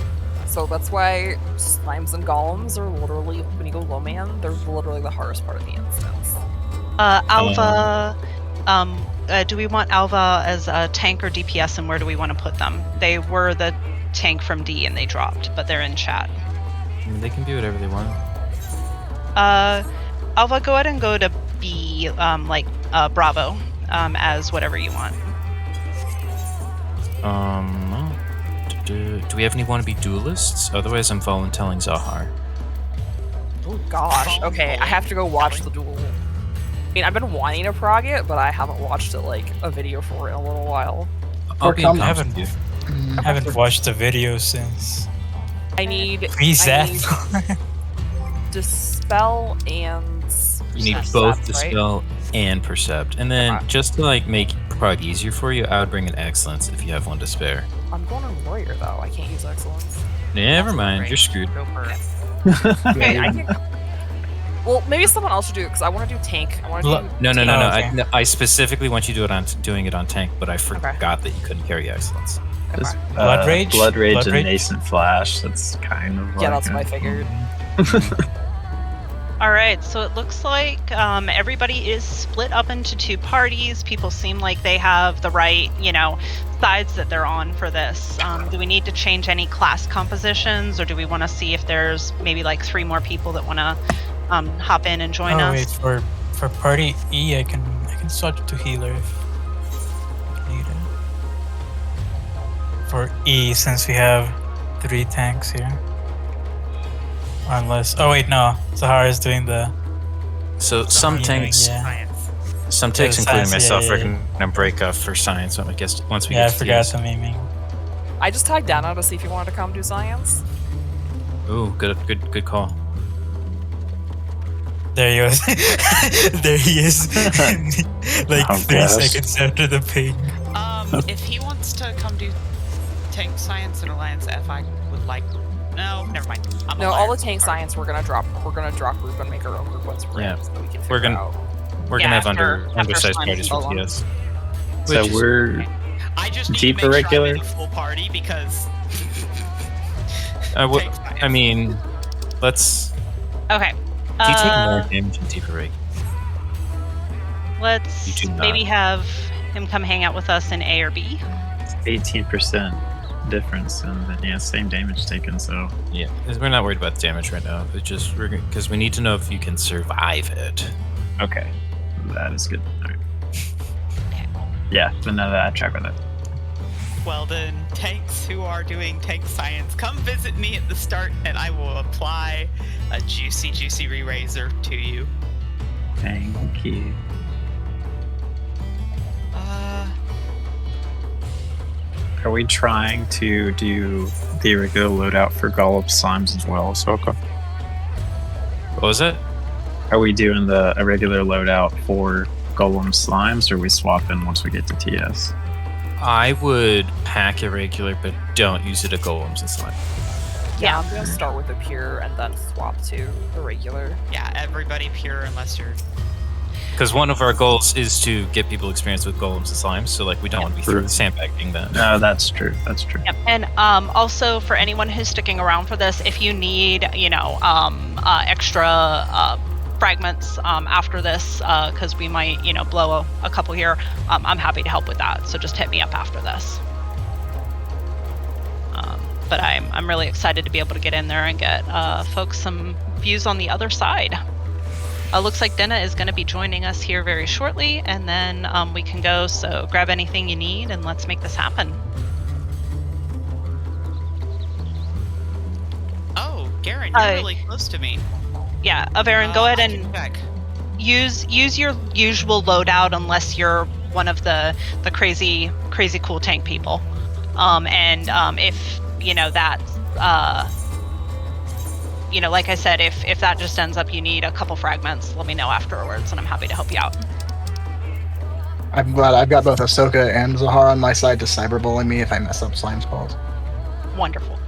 So that's why slimes and golems are literally, when you go low man, they're literally the hardest part of the instance. Alva... do we want Alva as a tank or DPS, and where do we want to put them? They were the tank from D and they dropped, but they're in chat. They can do whatever they want. Alva, go ahead and go to B, Bravo, as whatever you want. Do we have anyone to be duelists? Otherwise, I'm volunteering Zahar. Oh gosh. Okay, I have to go watch the duel. I mean, I've been wanting to prog it, but I haven't watched it like a video for it in a little while. I haven't watched the video since. I need Zap. Dispel and you need both Zap, Dispel and Percept. And then just to like make Prod easier for you, I would bring an Excellence if you have one to spare. I'm going on Warrior though. I can't use Excellence. Never mind, you're screwed. Okay, I can. Well, maybe someone else should do it because I want to do tank. I want to do. No. tank. I specifically want you to do it doing it on tank, but I forgot that you couldn't carry Excellence. Just, Blood Rage, Blood Rage, and Nascent Flash. That's kind of Yeah, like that's what I figured. All right, so it looks like everybody is split up into two parties. People seem like they have the right, sides that they're on for this. Do we need to change any class compositions, or do we want to see if there's maybe like 3 more people that want to hop in and join us? Wait, for party E, I can switch to healer if needed. For E, since we have 3 tanks here. Unless, oh wait, no, Sahara is doing the. So some tanks, some tanks, including myself, are gonna break up for science. I guess once we get to I forgot the memeing. I just tagged Dana to see if you wanted to come do science. Ooh, good call. There he is. There he is. Like 3 seconds after the ping. If he wants to come do tank science and Alliance F, I would like. No, never mind. No, all the tank science we're gonna drop. We're gonna drop group and make our own group once we're in, so we can figure out. We're gonna have undersized parties for TS. So we're I just need deep to make irregular. sure I'm in the full party because. I mean, let's. Okay. Do you take more damage in deep irregular? Let's maybe have him come hang out with us in A or B. 18% difference, and then same damage taken. So yeah, we're not worried about the damage right now. It's just because we need to know if you can survive it. Okay, that is good. All right. Yeah, but none of that. Track with it. Well then, tanks who are doing tank science, come visit me at the start, and I will apply a juicy re-raiser to you. Thank you. Are we trying to do the irregular loadout for Golub Slimes as well, Soka? What was it? Are we doing the irregular loadout for Golem Slimes, or are we swapping once we get to TS? I would pack irregular, but don't use it at golems and slime. Yeah, I'm gonna start with the pure and then swap to the regular. Yeah, everybody pure unless you're. Because one of our goals is to get people experience with golems and slimes, so like we don't want to be sandbagging that. No, that's true. That's true. Yep. And also for anyone who's sticking around for this, if you need, extra fragments after this, because we might, blow a couple here, I'm happy to help with that. So just hit me up after this. But I'm really excited to be able to get in there and get folks some views on the other side. Looks like Dena is going to be joining us here very shortly, and then we can go. So grab anything you need, and let's make this happen. Oh, Garen, you're really close to me. Yeah, Averin, go ahead and use your usual loadout unless you're one of the crazy cool tank people. If that's like I said, if that just ends up you need a couple fragments, let me know afterwards, and I'm happy to help you out. I'm glad I've got both Ahsoka and Zahara on my side to cyberbully me if I mess up Slime's calls. Wonderful.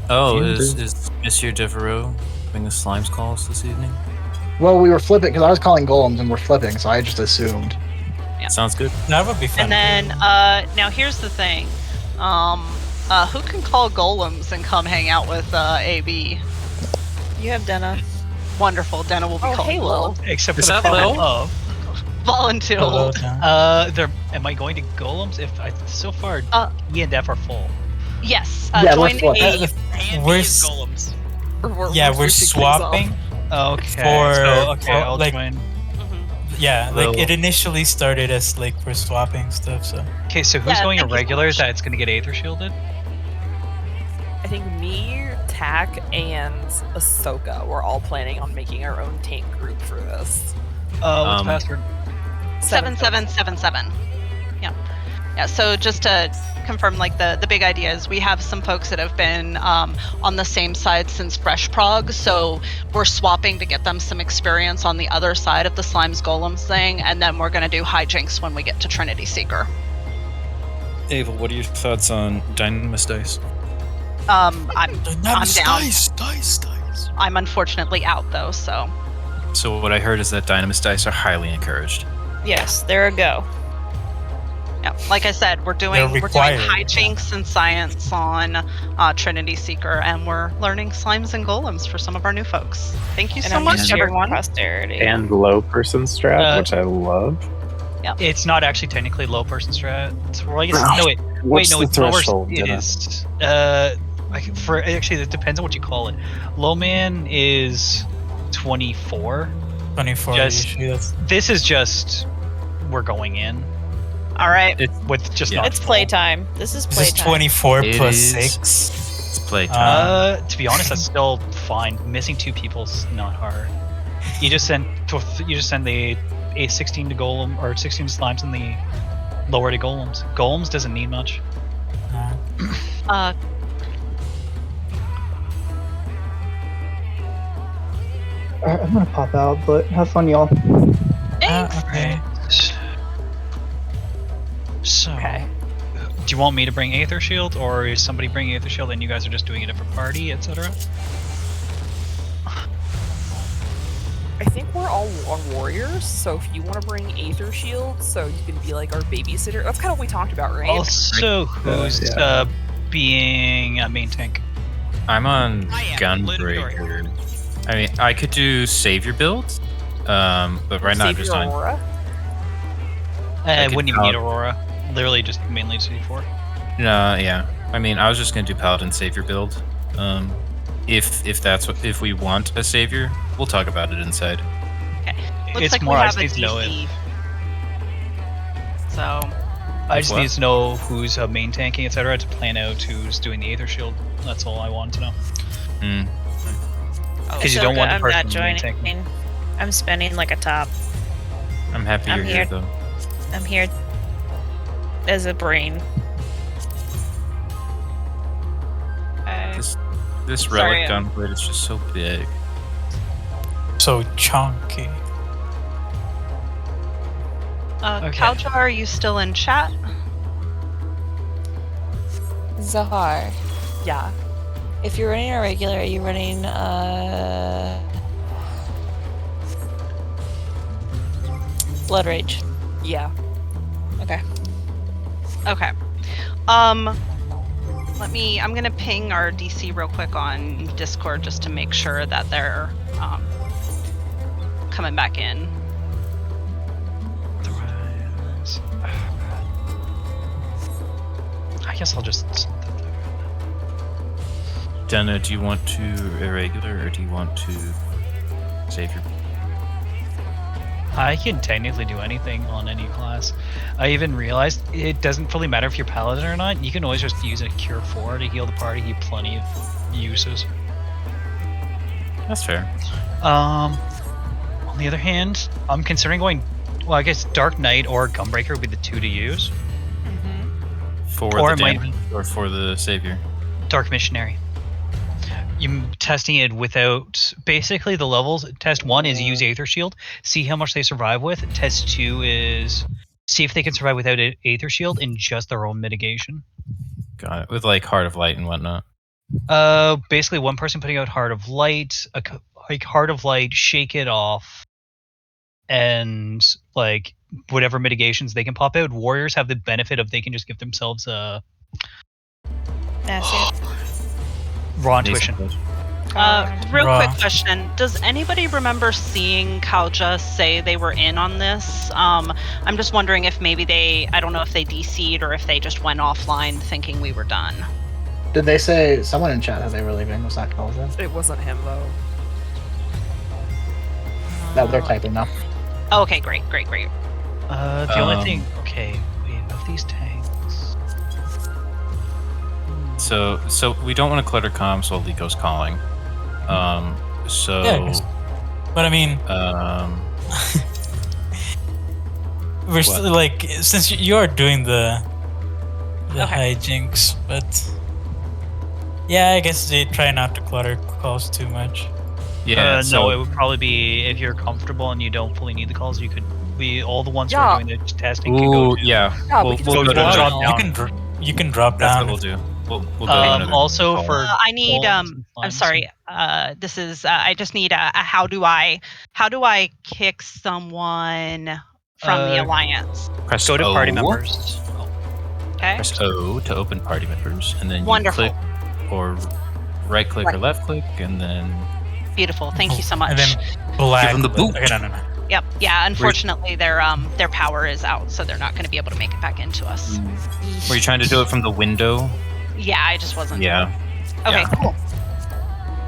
Oh, is Monsieur Devereaux doing the Slimes calls this evening? Well, we were flipping, because I was calling golems and we're flipping, so I just assumed. Yeah. Sounds good. That would be fun. And then, now here's the thing. Who can call golems and come hang out with AB? You have Dena. Wonderful. Dena will be calling Lil. Except for Is the that Lil? comment of Volunteer. am I going to golems? If so far E and F are full. Yes. Yeah, join we're A. We're golems. we're swapping. Okay. I'll join. Yeah, like it initially started as like we're swapping stuff. So. Okay, so who's going irregular that's going to get Aether shielded? I think me, Tak, and Ahsoka. We're all planning on making our own tank group for this. What's the password? 7777. Yeah. Yeah. So just to confirm, like the big idea is we have some folks that have been on the same side since Fresh Prog, so we're swapping to get them some experience on the other side of the Slimes Golems thing, and then we're going to do hijinks when we get to Trinity Seeker. Ava, what are your thoughts on Dynamis Dice? I'm down. Dice. I'm unfortunately out though, so. So what I heard is that Dynamis Dice are highly encouraged. Yes, they're a go. Yeah, like I said, we're doing hijinks and science on Trinity Seeker, and we're learning slimes and golems for some of our new folks. Thank you so much, everyone. Posterity. And low person strat, which I love. Yeah. It's not actually technically low person strat. It's, well, I guess, Oh, no, wait, what's no, the it's lower. threshold, It Jenna? is. Actually, it depends on what you call it. Low man is 24. 24. This is just we're going in. All right. With just Yeah. not It's playtime. This is This playtime. is 24 It plus is- 6. It's playtime. To be honest, that's still fine. Missing 2 people's not hard. You just send the A16 to golem or 16 to slimes and the lower to golems. Golems doesn't need much. Alright, I'm gonna pop out, but have fun, y'all. Okay. So, do you want me to bring Aether Shield, or is somebody bringing Aether Shield and you guys are just doing a different party, etc.? I think we're all warriors, so if you want to bring Aether Shield, so you can be like our babysitter, that's kind of what we talked about, right? Also, who's being a main tank? I'm on Gunbreaker. I mean, I could do Savior build, but right now I'm just on. Aurora? Wouldn't even need Aurora. Literally just mainly C4. No, yeah. I mean, I was just gonna do Paladin Savior build. If that's what, if we want a Savior, we'll talk about it inside. Okay. Looks It's like more we I have just a need to know DC. So. I just need to know who's main tanking, etc., to plan out who's doing the Aether Shield. That's all I want to know. Because you don't want the I'm person not main tanking. joining. I'm spending like a top. I'm happy you're here though. I'm here as a brain. This Sorry, relic gunblade is just so big. So chunky. Kaljar, are you still in chat? Zahar. Yeah. If you're running a regular, are you running Blood Rage? Yeah. Okay. Okay. I'm gonna ping our DC real quick on Discord just to make sure that they're coming back in. I guess I'll just. Jenna, do you want to irregular or do you want to save your? I can technically do anything on any class. I even realized it doesn't really matter if you're Paladin or not. You can always just use a Cure 4 to heal the party. You have plenty of uses. That's fair. On the other hand, I'm considering going. Well, I guess Dark Knight or Gunbreaker would be the 2 to use. For Or the it might damage or for the savior? Dark Missionary. You're testing it without basically the levels. Test 1 is use Aether Shield, see how much they survive with. Test 2 is see if they can survive without Aether Shield and just their own mitigation. Got it. With like Heart of Light and whatnot. Basically one person putting out Heart of Light, Heart of Light, shake it off, and like whatever mitigations they can pop out. Warriors have the benefit of they can just give themselves a raw intuition. Real quick question. Does anybody remember seeing Kalja say they were in on this? I'm just wondering if maybe I don't know if they DC'd or if they just went offline thinking we were done. Did they say someone in chat that they were leaving? Was that Kalja? It wasn't him though. No, they're typing now. Oh, okay, great. The only thing, okay, wait, of these tanks. So we don't want to clutter comms while Lico's calling. So. Yeah, but I mean, we're still like, since you are doing the the hijinks, but yeah, I guess they try not to clutter calls too much. Yeah, no, it would probably be if you're comfortable and you don't fully need the calls. You could be all the ones who are doing the testing. Can go to. We'll go go to down. drop down. You can drop That's down. what we'll do. We'll go to another Also call. for I need I'm sorry. This is I just need a how do I kick someone from the alliance? Press go to O. party members. Okay. Press O to open party members, and then Wonderful. you click or right click or left click, and then Beautiful. Thank you so much. And then black. Give them the boot. Okay, no. Yep. Yeah. Unfortunately, their power is out, so they're not going to be able to make it back into us. Were you trying to do it from the window? Yeah, I just wasn't. Yeah. Okay. Cool.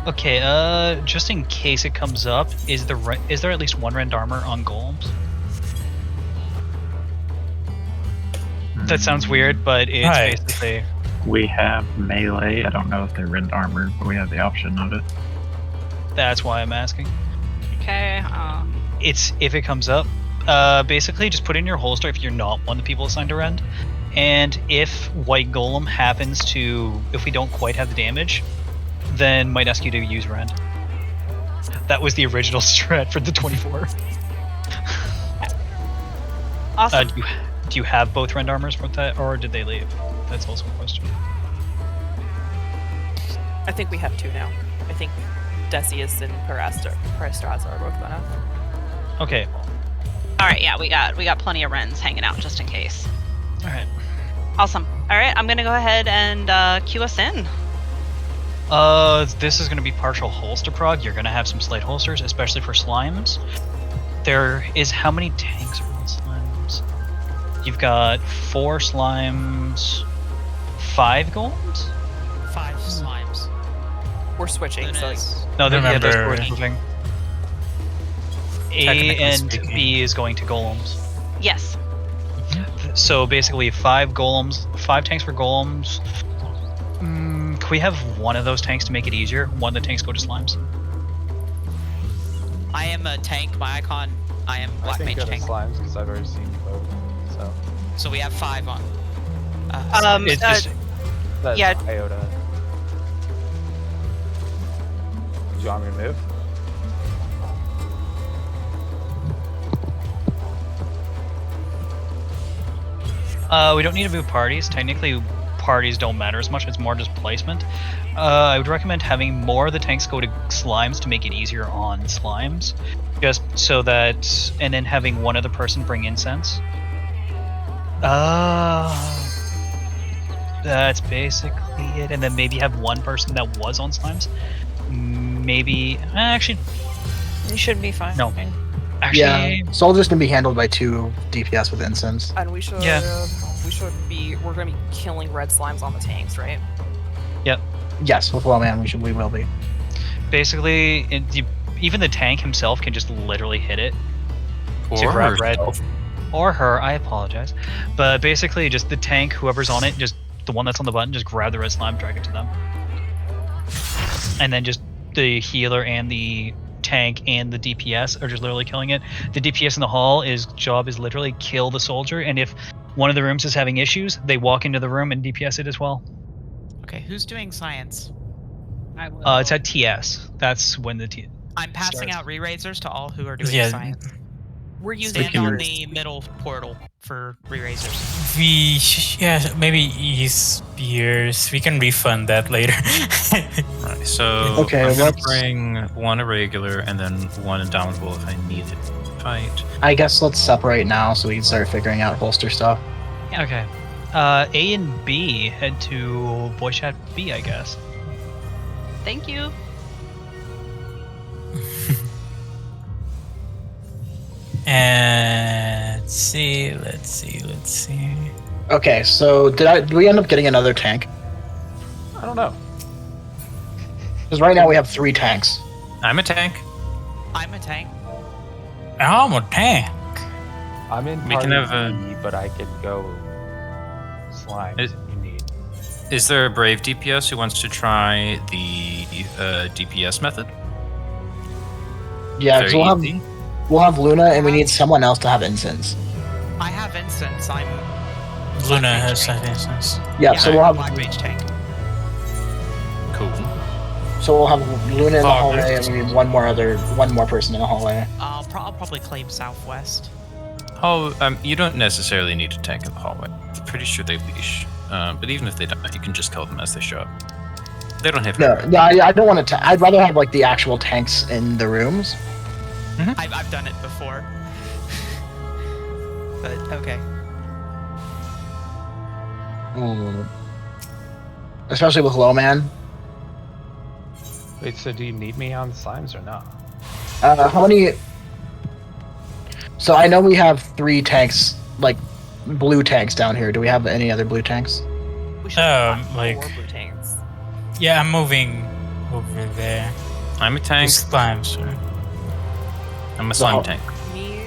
Okay. Just in case it comes up, is there at least one rend armor on golems? That sounds weird, but it's basically. We have melee. I don't know if they're rend armor, but we have the option of it. That's why I'm asking. Okay. It's if it comes up, basically just put it in your holster if you're not one of the people assigned to rend, and if white golem happens to, if we don't quite have the damage, then might ask you to use rend. That was the original strat for the 24. Awesome. Do you have both rend armors for that, or did they leave? That's also a question. I think we have 2 now. I think Decius and Parastraza are both gonna. Okay. All right. Yeah, we got plenty of rens hanging out just in case. All right. Awesome. All right. I'm gonna go ahead and cue us in. This is gonna be partial holster prog. You're gonna have some slight holsters, especially for slimes. There is how many tanks are on slimes? You've got 4 slimes, 5 golems? 5 slimes. We're switching, so No, they're Remember- we're moving. A Technically and speaking. B is going to golems. Yes. So basically 5 golems, 5 tanks for golems. Can we have one of those tanks to make it easier? One of the tanks go to slimes? I am a tank. My icon. I am black mage tank. Slimes because I've already seen both. So we have 5 on. It's just, That's yeah. Iota. Do you want me to move? we don't need to move parties. Technically, parties don't matter as much. It's more just placement. I would recommend having more of the tanks go to slimes to make it easier on slimes. Just so that, and then having one other person bring incense. That's basically it. And then maybe have one person that was on slimes. Maybe, actually, You should be fine. no. Yeah, Actually, soldiers can be handled by 2 DPS with incense. And we should. We're gonna be killing red slimes on the tanks, right? yep. Yes, with Lawman we will be. Basically, even the tank himself can just literally hit it. to Or grab red. herself. Or her, I apologize. But basically, just the tank, whoever's on it, just the one that's on the button, just grab the red slime, drag it to them. And then just the healer and the tank and the DPS are just literally killing it. The DPS in the hall, his job is literally kill the soldier, and if one of the rooms is having issues, they walk into the room and DPS it as well. Okay, who's doing science? I will. It's at TS. That's when the I'm passing starts. out re-raisers to all who are doing Yeah. science. We're using Stand on the middle portal for re-raisers. Maybe use spears. We can refund that later. Right, so Okay, I'm gonna let's- bring 1 irregular and then 1 indomitable if I need it. Fight. I guess let's separate now so we can start figuring out holster stuff. Okay. A and B head to voice chat B, I guess. Thank you. And let's see. Okay, so did we end up getting another tank? I don't know. Because right now we have 3 tanks. I'm a tank. I'm a tank. I'm a tank. I'm in We can party have a- B, but I can go slime Is- if you need. Is there a brave DPS who wants to try the DPS method? Yeah, because Very we'll have Luna, and we need someone else to have incense. I have incense. I'm Luna has that instance. Yeah, so we'll have Black Mage tank. Cool. So we'll have Luna in the Oh, hallway, and we need one more person in the hallway. I'll probably claim Southwest. Oh, you don't necessarily need to tank in the hallway. I'm pretty sure they leash. But even if they don't, you can just kill them as they show up. They don't have. No, I don't want to. I'd rather have like the actual tanks in the rooms. I've done it before. But okay. Especially with low man. Wait, so do you need me on slimes or not? How many? So I know we have 3 tanks, like blue tanks down here. Do we have any other blue tanks? We should have like 4 blue tanks. yeah, I'm moving over there. I'm a tank. Slime, sir. I'm a slime tank. Me,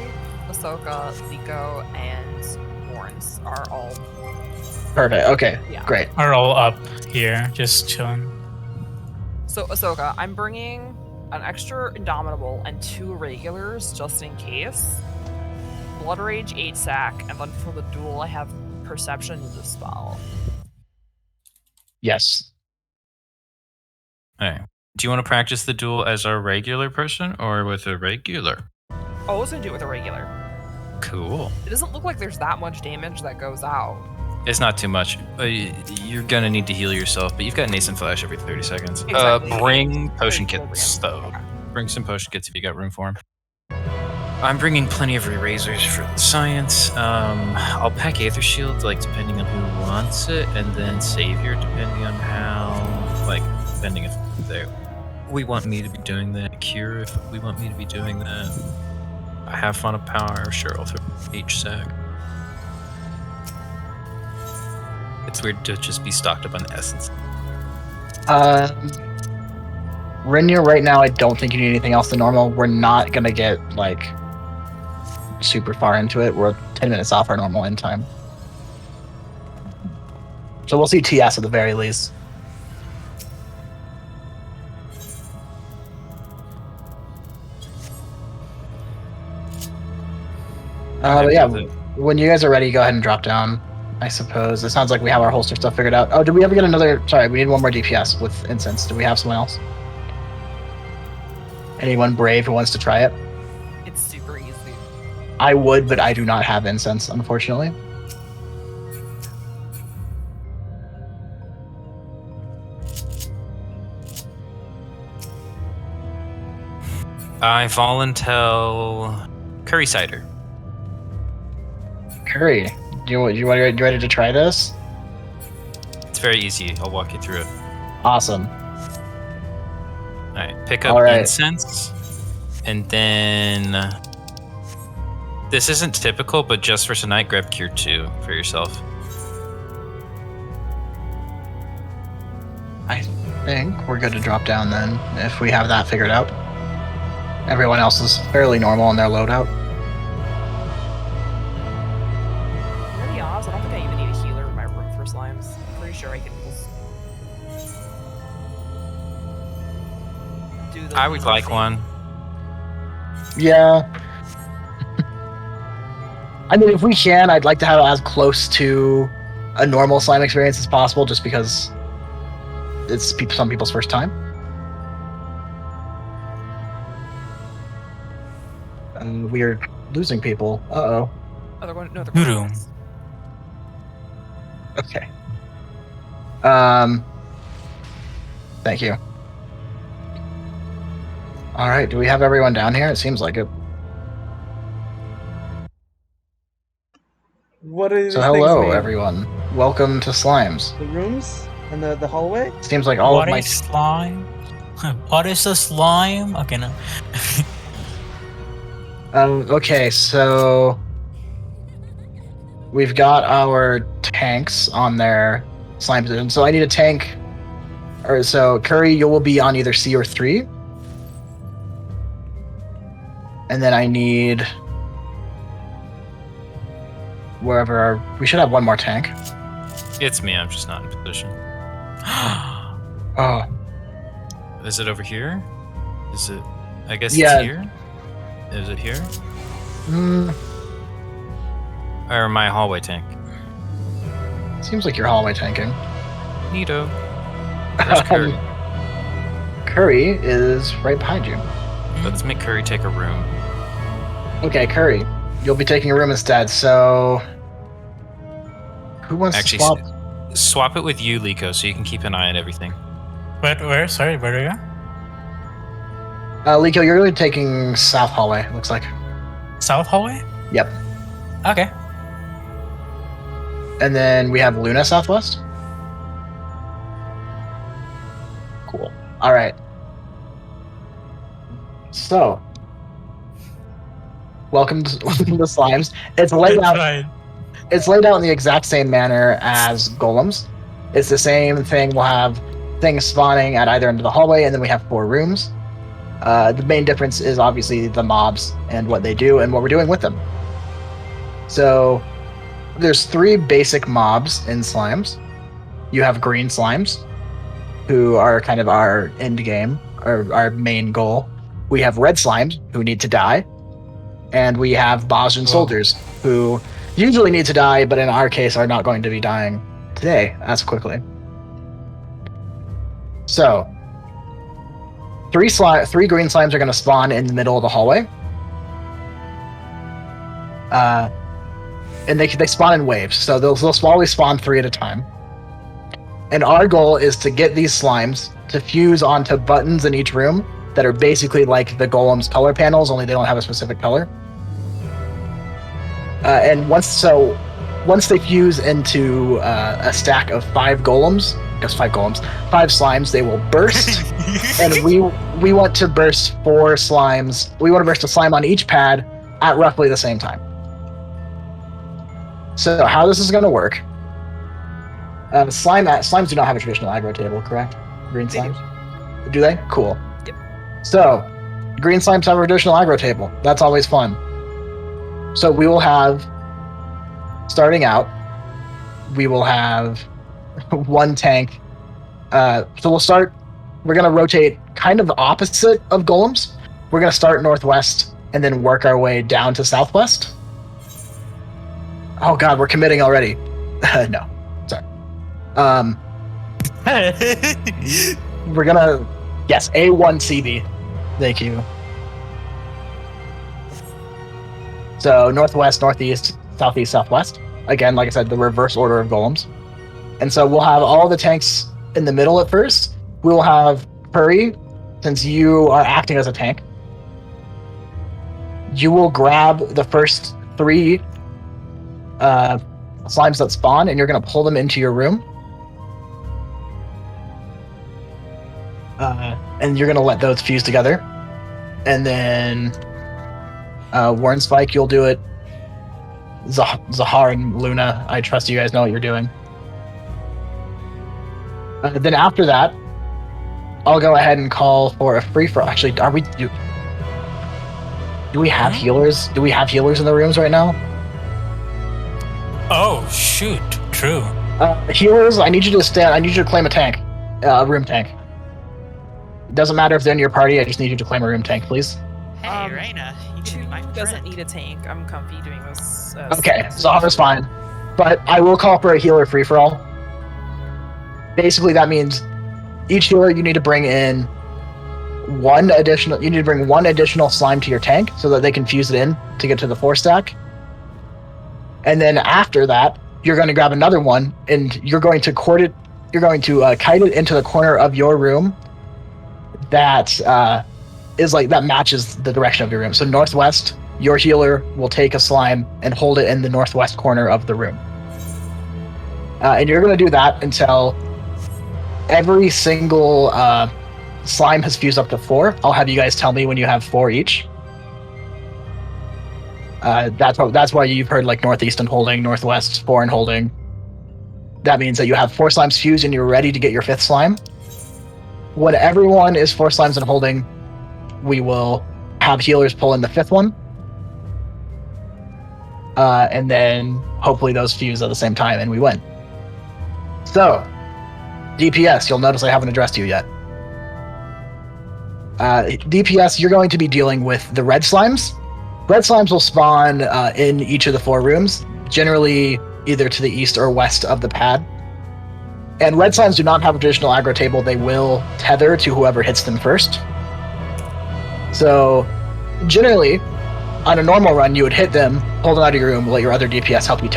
Ahsoka, Nico, and Horns are all. Perfect. Okay. Yeah. Great. Are all up here, just chilling. So Ahsoka, I'm bringing an extra Indomitable and 2 regulars just in case. Blood Rage, 8 sack, and then for the duel I have Perception and Dispel. Yes. Alright. Do you want to practice the duel as a regular person or with a regular? Oh, I was gonna do it with a regular. Cool. It doesn't look like there's that much damage that goes out. It's not too much. You're gonna need to heal yourself, but you've got Nascent Flash every 30 seconds. Exactly. Bring potion kits, though. Bring some potion kits if you got room for them. I'm bringing plenty of erasers for the science. I'll pack Aether Shield, like, depending on who wants it, and then Savior, depending on how, like, depending if we want me to be doing that. Cure, if we want me to be doing that. I have fun of power, sure, I'll throw H sack. It's weird to just be stocked up on essence. Renier, right now, I don't think you need anything else than normal. We're not gonna get like super far into it. We're 10 minutes off our normal end time, so we'll see TS at the very least. But yeah, when you guys are ready, go ahead and drop down. I suppose. It sounds like we have our holster stuff figured out. Oh, did we ever get another... Sorry, we need one more DPS with Incense. Do we have someone else? Anyone brave who wants to try it? It's super easy. I would, but I do not have Incense, unfortunately. I volunteer curry cider. Curry. You ready to try this? It's very easy. I'll walk you through it. Awesome. Alright, pick up incense. And then... this isn't typical, but just for tonight, grab Cure 2 for yourself. I think we're good to drop down then, if we have that figured out. Everyone else is fairly normal in their loadout. To be honest, I don't think I even need a healer in my room for slimes. I'm pretty sure I can just do the... I would like one. Yeah. I mean, if we can, I'd like to have it as close to a normal slime experience as possible, just because it's some people's first time. And we're losing people. Uh-oh. Oh, they're going... No, they're going... Okay. Thank you. Alright, do we have everyone down here? It seems like it. What are these So hello, things made? everyone. Welcome to Slimes. The rooms and the hallway? Seems like all What of my... is slime? What is a slime? Okay, no. Okay, so... we've got our tanks on their slime position. So I need a tank... Or so, Curry, you will be on either C or 3. And then I need... wherever our... we should have one more tank. It's me, I'm just not in position. Oh. Is it over here? Is it... I guess Yeah. it's here? Is it here? Mm, Or my hallway tank? Seems like you're hallway tanking. Neato. Where's Curry? Curry is right behind you. Let's make Curry take a room. Okay, Curry. You'll be taking a room instead, so... Who wants to swap? Swap it with you, Liko, so you can keep an eye on everything. Where? Sorry, where do you go? Liko, you're really taking south hallway, looks like. South hallway? Yep. Okay. And then we have Luna southwest. Cool. Alright. So... Welcome to Slimes. It's laid out. Right. It's laid out in the exact same manner as golems. It's the same thing. We'll have things spawning at either end of the hallway, and then we have 4 rooms. The main difference is obviously the mobs and what they do and what we're doing with them. So there's 3 basic mobs in slimes. You have green slimes, who are kind of our end game, or our main goal. We have red slimes, who need to die. And we have Bosnian soldiers, who usually need to die, but in our case are not going to be dying today as quickly. So, 3 green slimes are going to spawn in the middle of the hallway. And they spawn in waves, so they'll always spawn 3 at a time. And our goal is to get these slimes to fuse onto buttons in each room that are basically like the golem's color panels, only they don't have a specific color. And once they fuse into a stack of 5 golems, 5 slimes, they will burst. And we want to burst 4 slimes. We want to burst a slime on each pad at roughly the same time. So how this is going to work? Slimes do not have a traditional aggro table, correct? Green slimes? Do they? Cool. Yep. So green slimes have a traditional aggro table. That's always fun. So we will have, starting out, we will have 1 tank. So we're going to rotate kind of the opposite of golems. We're going to start northwest and then work our way down to southwest. Oh god, we're committing already. No, sorry. We're going to, yes, A1CB. Thank you. So northwest, northeast, southeast, southwest. Again, like I said, the reverse order of golems. And so we'll have all the tanks in the middle at first. We'll have Curry, since you are acting as a tank. You will grab the first 3 slimes that spawn, and you're going to pull them into your room. And you're going to let those fuse together. And then Warren Spike, you'll do it. Zahar and Luna, I trust you guys know what you're doing. Then after that, I'll go ahead and call for a free-for-all. Actually, do we have healers? Do we have healers in the rooms right now? Oh, shoot. True. Healers, I need you to claim a tank. A room tank. It doesn't matter if they're in your party, I just need you to claim a room tank, please. Hey, Reina, you can be my friend. Doesn't need a tank. I'm comfy doing this. Okay, Zahar's fine. But I will call for a healer free-for-all. Basically, that means each healer you need to bring in one additional slime to your tank so that they can fuse it in to get to the 4 stack. And then after that, you're going to grab another one and you're going to kite it into the corner of your room that that matches the direction of your room. So northwest, your healer will take a slime and hold it in the northwest corner of the room. And you're going to do that until every single slime has fused up to 4. I'll have you guys tell me when you have 4 each. That's why you've heard like northeast and holding, northwest 4 and holding. That means that you have 4 slimes fused and you're ready to get your 5th slime. When everyone is 4 slimes and holding, we will have healers pull in the 5th one. And then hopefully those fuse at the same time and we win. So, DPS, you'll notice I haven't addressed you yet. DPS, you're going to be dealing with the red slimes. Red slimes will spawn in each of the 4 rooms. Generally, either to the east or west of the pad. And red slimes do not have a traditional aggro table. They will tether to whoever hits them first. So, generally, on a normal run, you would hit them, pull them out of your room, let your other DPS help you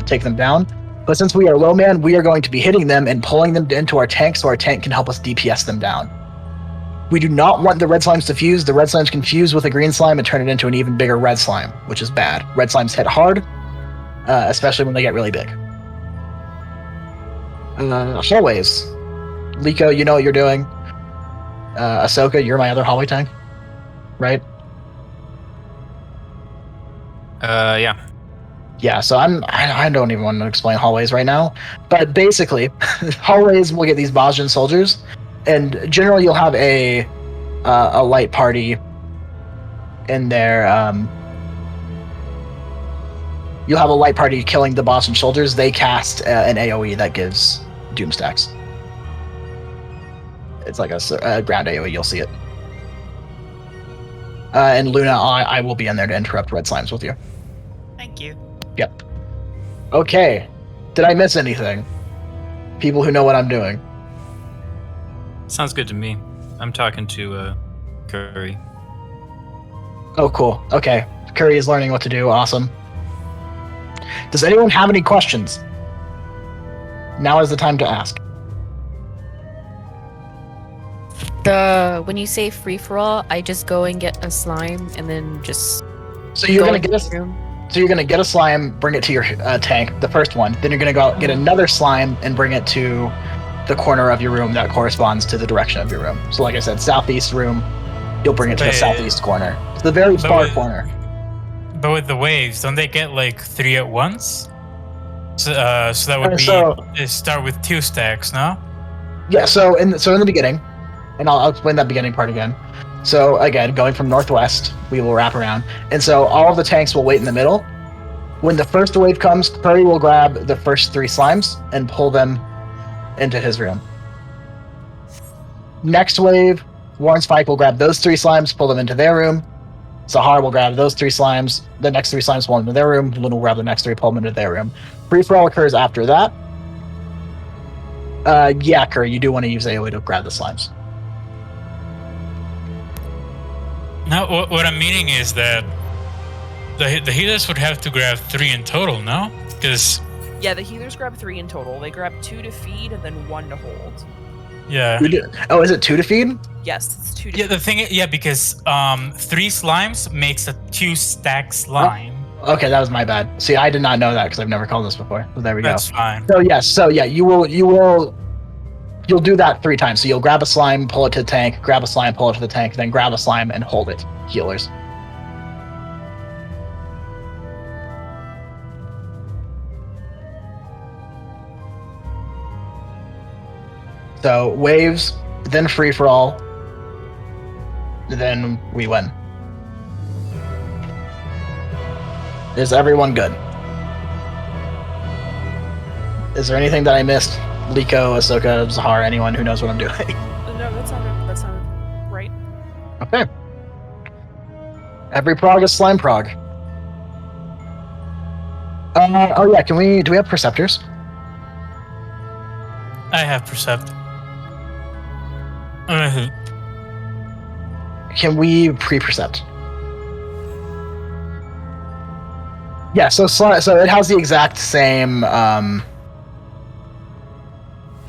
take them down. But since we are low man, we are going to be hitting them and pulling them into our tank so our tank can help us DPS them down. We do not want the red slimes to fuse. The red slimes can fuse with a green slime and turn it into an even bigger red slime, which is bad. Red slimes hit hard, especially when they get really big. Hallways. Liko, you know what you're doing. Ahsoka, you're my other hallway tank, right? Yeah. Yeah, so I don't even want to explain hallways right now, but basically, hallways will get these Bosnian soldiers, and generally you'll have a light party in there. You'll have a light party killing the Bosnian soldiers. They cast an AOE that gives doom stacks. It's like a ground AOE. You'll see it. And Luna, I will be in there to interrupt red slimes with you. Thank you. Yep. Okay. Did I miss anything? People who know what I'm doing. Sounds good to me. I'm talking to Curry. Oh, cool. Okay. Curry is learning what to do. Awesome. Does anyone have any questions? Now is the time to ask. When you say free for all, I just go and get a slime and then just. So you're gonna get a slime, bring it to your tank, the first one. Then you're gonna go get another slime and bring it to the corner of your room that corresponds to the direction of your room. So, like I said, southeast room. You'll bring it to the southeast corner. It's the very far corner. But with the waves, don't they get like 3 at once? So that would be start with 2 stacks, no? Yeah. So in the beginning, and I'll explain that beginning part again. So again, going from northwest, we will wrap around, and so all of the tanks will wait in the middle. When the first wave comes, Curry will grab the first 3 slimes and pull them into his room. Next wave, Warren Spike will grab those 3 slimes, pull them into their room. Sahar will grab those 3 slimes, the next 3 slimes pull them into their room. Luna will grab the next 3, pull them into their room. Free for all occurs after that. Yeah, Curry, you do want to use AoE to grab the slimes. No, what I'm meaning is that the healers would have to grab 3 in total, no? Because yeah, the healers grab 3 in total. They grab 2 to feed and then 1 to hold. yeah. Oh, is it 2 to feed? Yes, it's 2 to Yeah, the thing is, because 3 slimes makes a 2 stack slime. Oh, okay, that was my bad. See, I did not know that because I've never called this before. So there we go. That's fine. So yes, you'll do that 3 times. So you'll grab a slime, pull it to the tank, grab a slime, pull it to the tank, then grab a slime and hold it. Healers. So waves, then free for all, then we win. Is everyone good? Is there anything that I missed? Liko, Ahsoka, Zahar, anyone who knows what I'm doing? No, that sounded right. Okay. Every prog is slime prog. Oh yeah, do we have Perceptors? I have Percept. Can we pre-percept? Yeah, so it has the exact same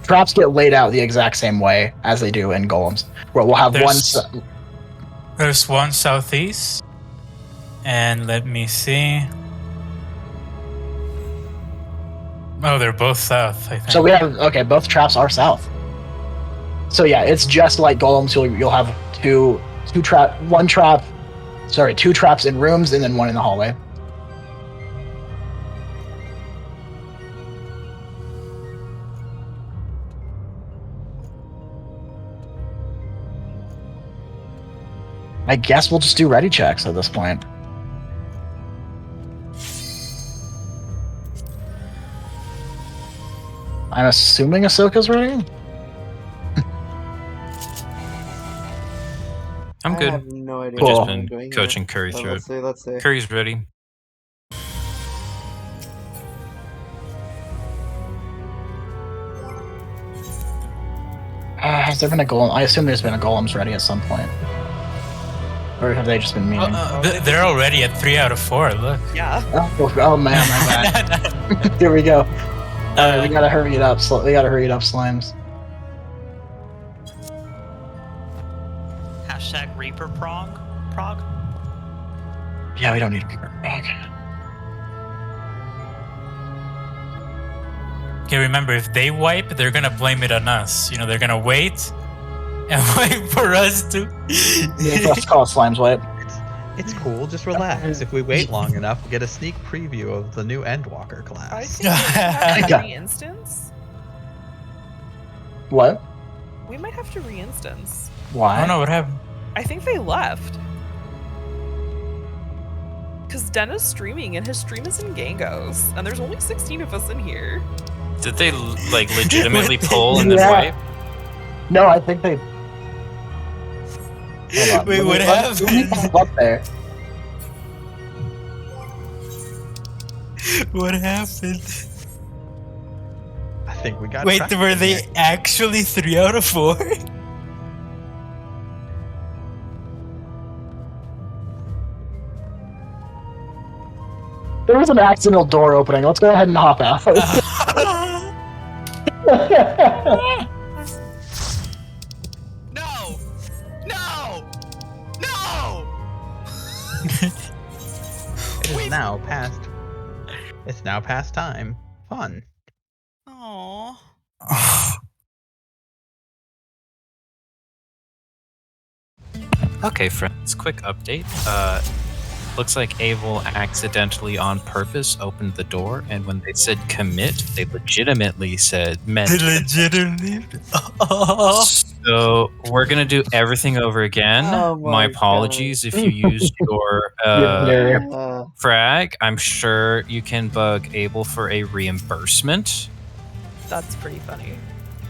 traps get laid out the exact same way as they do in golems. Where we'll have There's one southeast, and let me see. Oh, they're both south, I think. So we have both traps are south. So yeah, it's just like golems. You'll have two traps in rooms and then 1 in the hallway. I guess we'll just do ready checks at this point. I'm assuming Ahsoka's ready? I'm good. I have no idea We've just what I'm been doing coaching here. Curry But through let's see. Curry's ready. Has there been a golem? I assume there's been a golems ready at some point. Or have they just been memeing? They're already at 3 out of 4. Look. Yeah. Oh man, my bad. Here we go. Alright, we gotta hurry it up. We gotta hurry it up, slimes. Hashtag Reaper prog. Yeah, we don't need a Reaper. Okay, remember, if they wipe, they're gonna blame it on us. You know, they're gonna wait and wait for us to... Yeah, for us to call it Slime's wipe. It's cool, just relax. If we wait long enough, we'll get a sneak preview of the new Endwalker class. I think we have to re-instance. What? We might have to re-instance. Why? I don't know what happened. I think they left. Because Denna's streaming and his stream is in Gangos, and there's only 16 of us in here. Did they like legitimately pull and then wipe? No, I think they. Hold on. Wait, what happened? Let me pop up there. What happened? I think we got. Wait, were they actually 3 out of 4? There was an accidental door opening. Let's go ahead and hop out. No! It's now past time. Fun. Aww. Okay, friends, quick update. Looks like Abel accidentally on purpose opened the door, and when they said commit, they legitimately meant legitimately? So we're gonna do everything over again. Oh my apologies if you used your frag. I'm sure you can bug Abel for a reimbursement. That's pretty funny.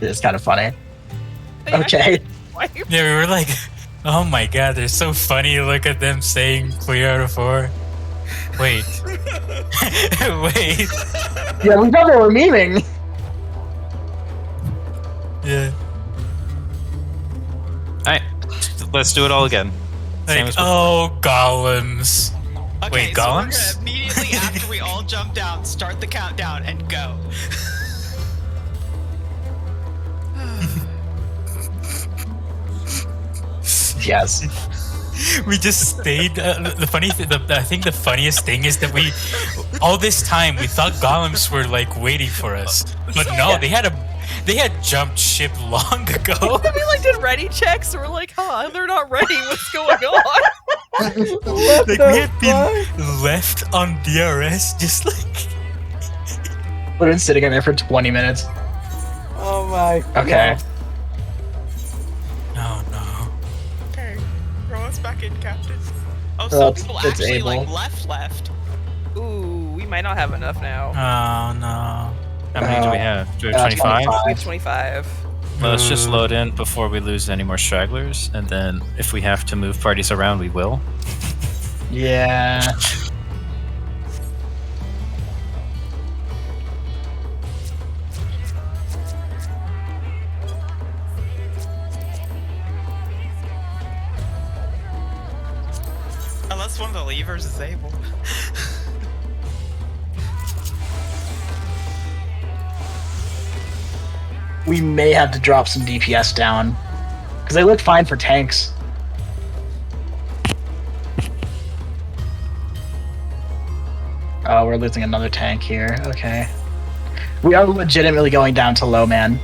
It's kind of funny. Okay. Yeah, we were like, oh my god, they're so funny. Look at them saying 3 out of 4. Wait. Wait. Yeah, we thought they were memeing. Yeah. Alright, let's do it all again. Same Like, as before. oh, golems. Okay, Wait, so golems? we're gonna immediately after we all jump down, start the countdown and go. Yes. We just stayed. The funny thing, I think the funniest thing is that we, all this time, we thought golems were like waiting for us, but no, they had jumped ship long ago. We like did ready checks, and we're like, huh, they're not ready. What's going on? Like we had been left on DRS, just like. We've been sitting in there for 20 minutes. Oh my. Okay. No. Okay, throw us back in, Captain. Oh, Well, some people it's actually Abel. like left. Ooh, we might not have enough now. Oh no. How many do we have? Do we have 25? We have 25. Well, let's just load in before we lose any more stragglers, and then if we have to move parties around, we will. Yeah. Unless one of the levers is able. We may have to drop some DPS down. Because they look fine for tanks. Oh, we're losing another tank here. Okay. We are legitimately going down to low, man.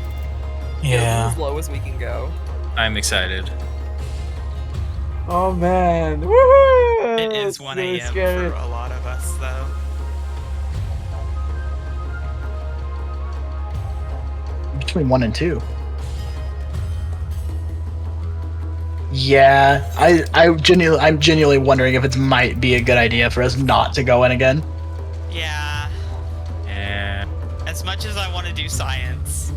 Yeah. As low as we can go. I'm excited. Oh man. Woohoo! It is 1 a.m. for a lot of us, though. Between 1 and 2. Yeah, I'm genuinely wondering if it might be a good idea for us not to go in again. Yeah. Yeah. As much as I want to do science.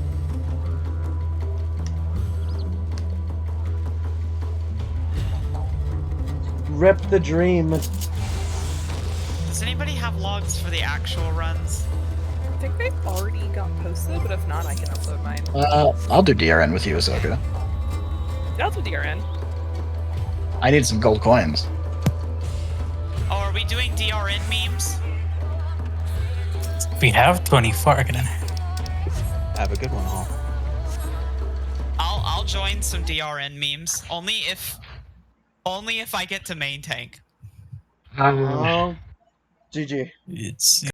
Rip the dream. Does anybody have logs for the actual runs? I think they've already got posted, but if not, I can upload mine. I'll do DRN with you, Ahsoka. I'll do DRN. I need some gold coins. Oh, are we doing DRN memes? We have 24 again. Have a good one, Hall. I'll join some DRN memes. Only if I get to main tank. Oh, GG. It's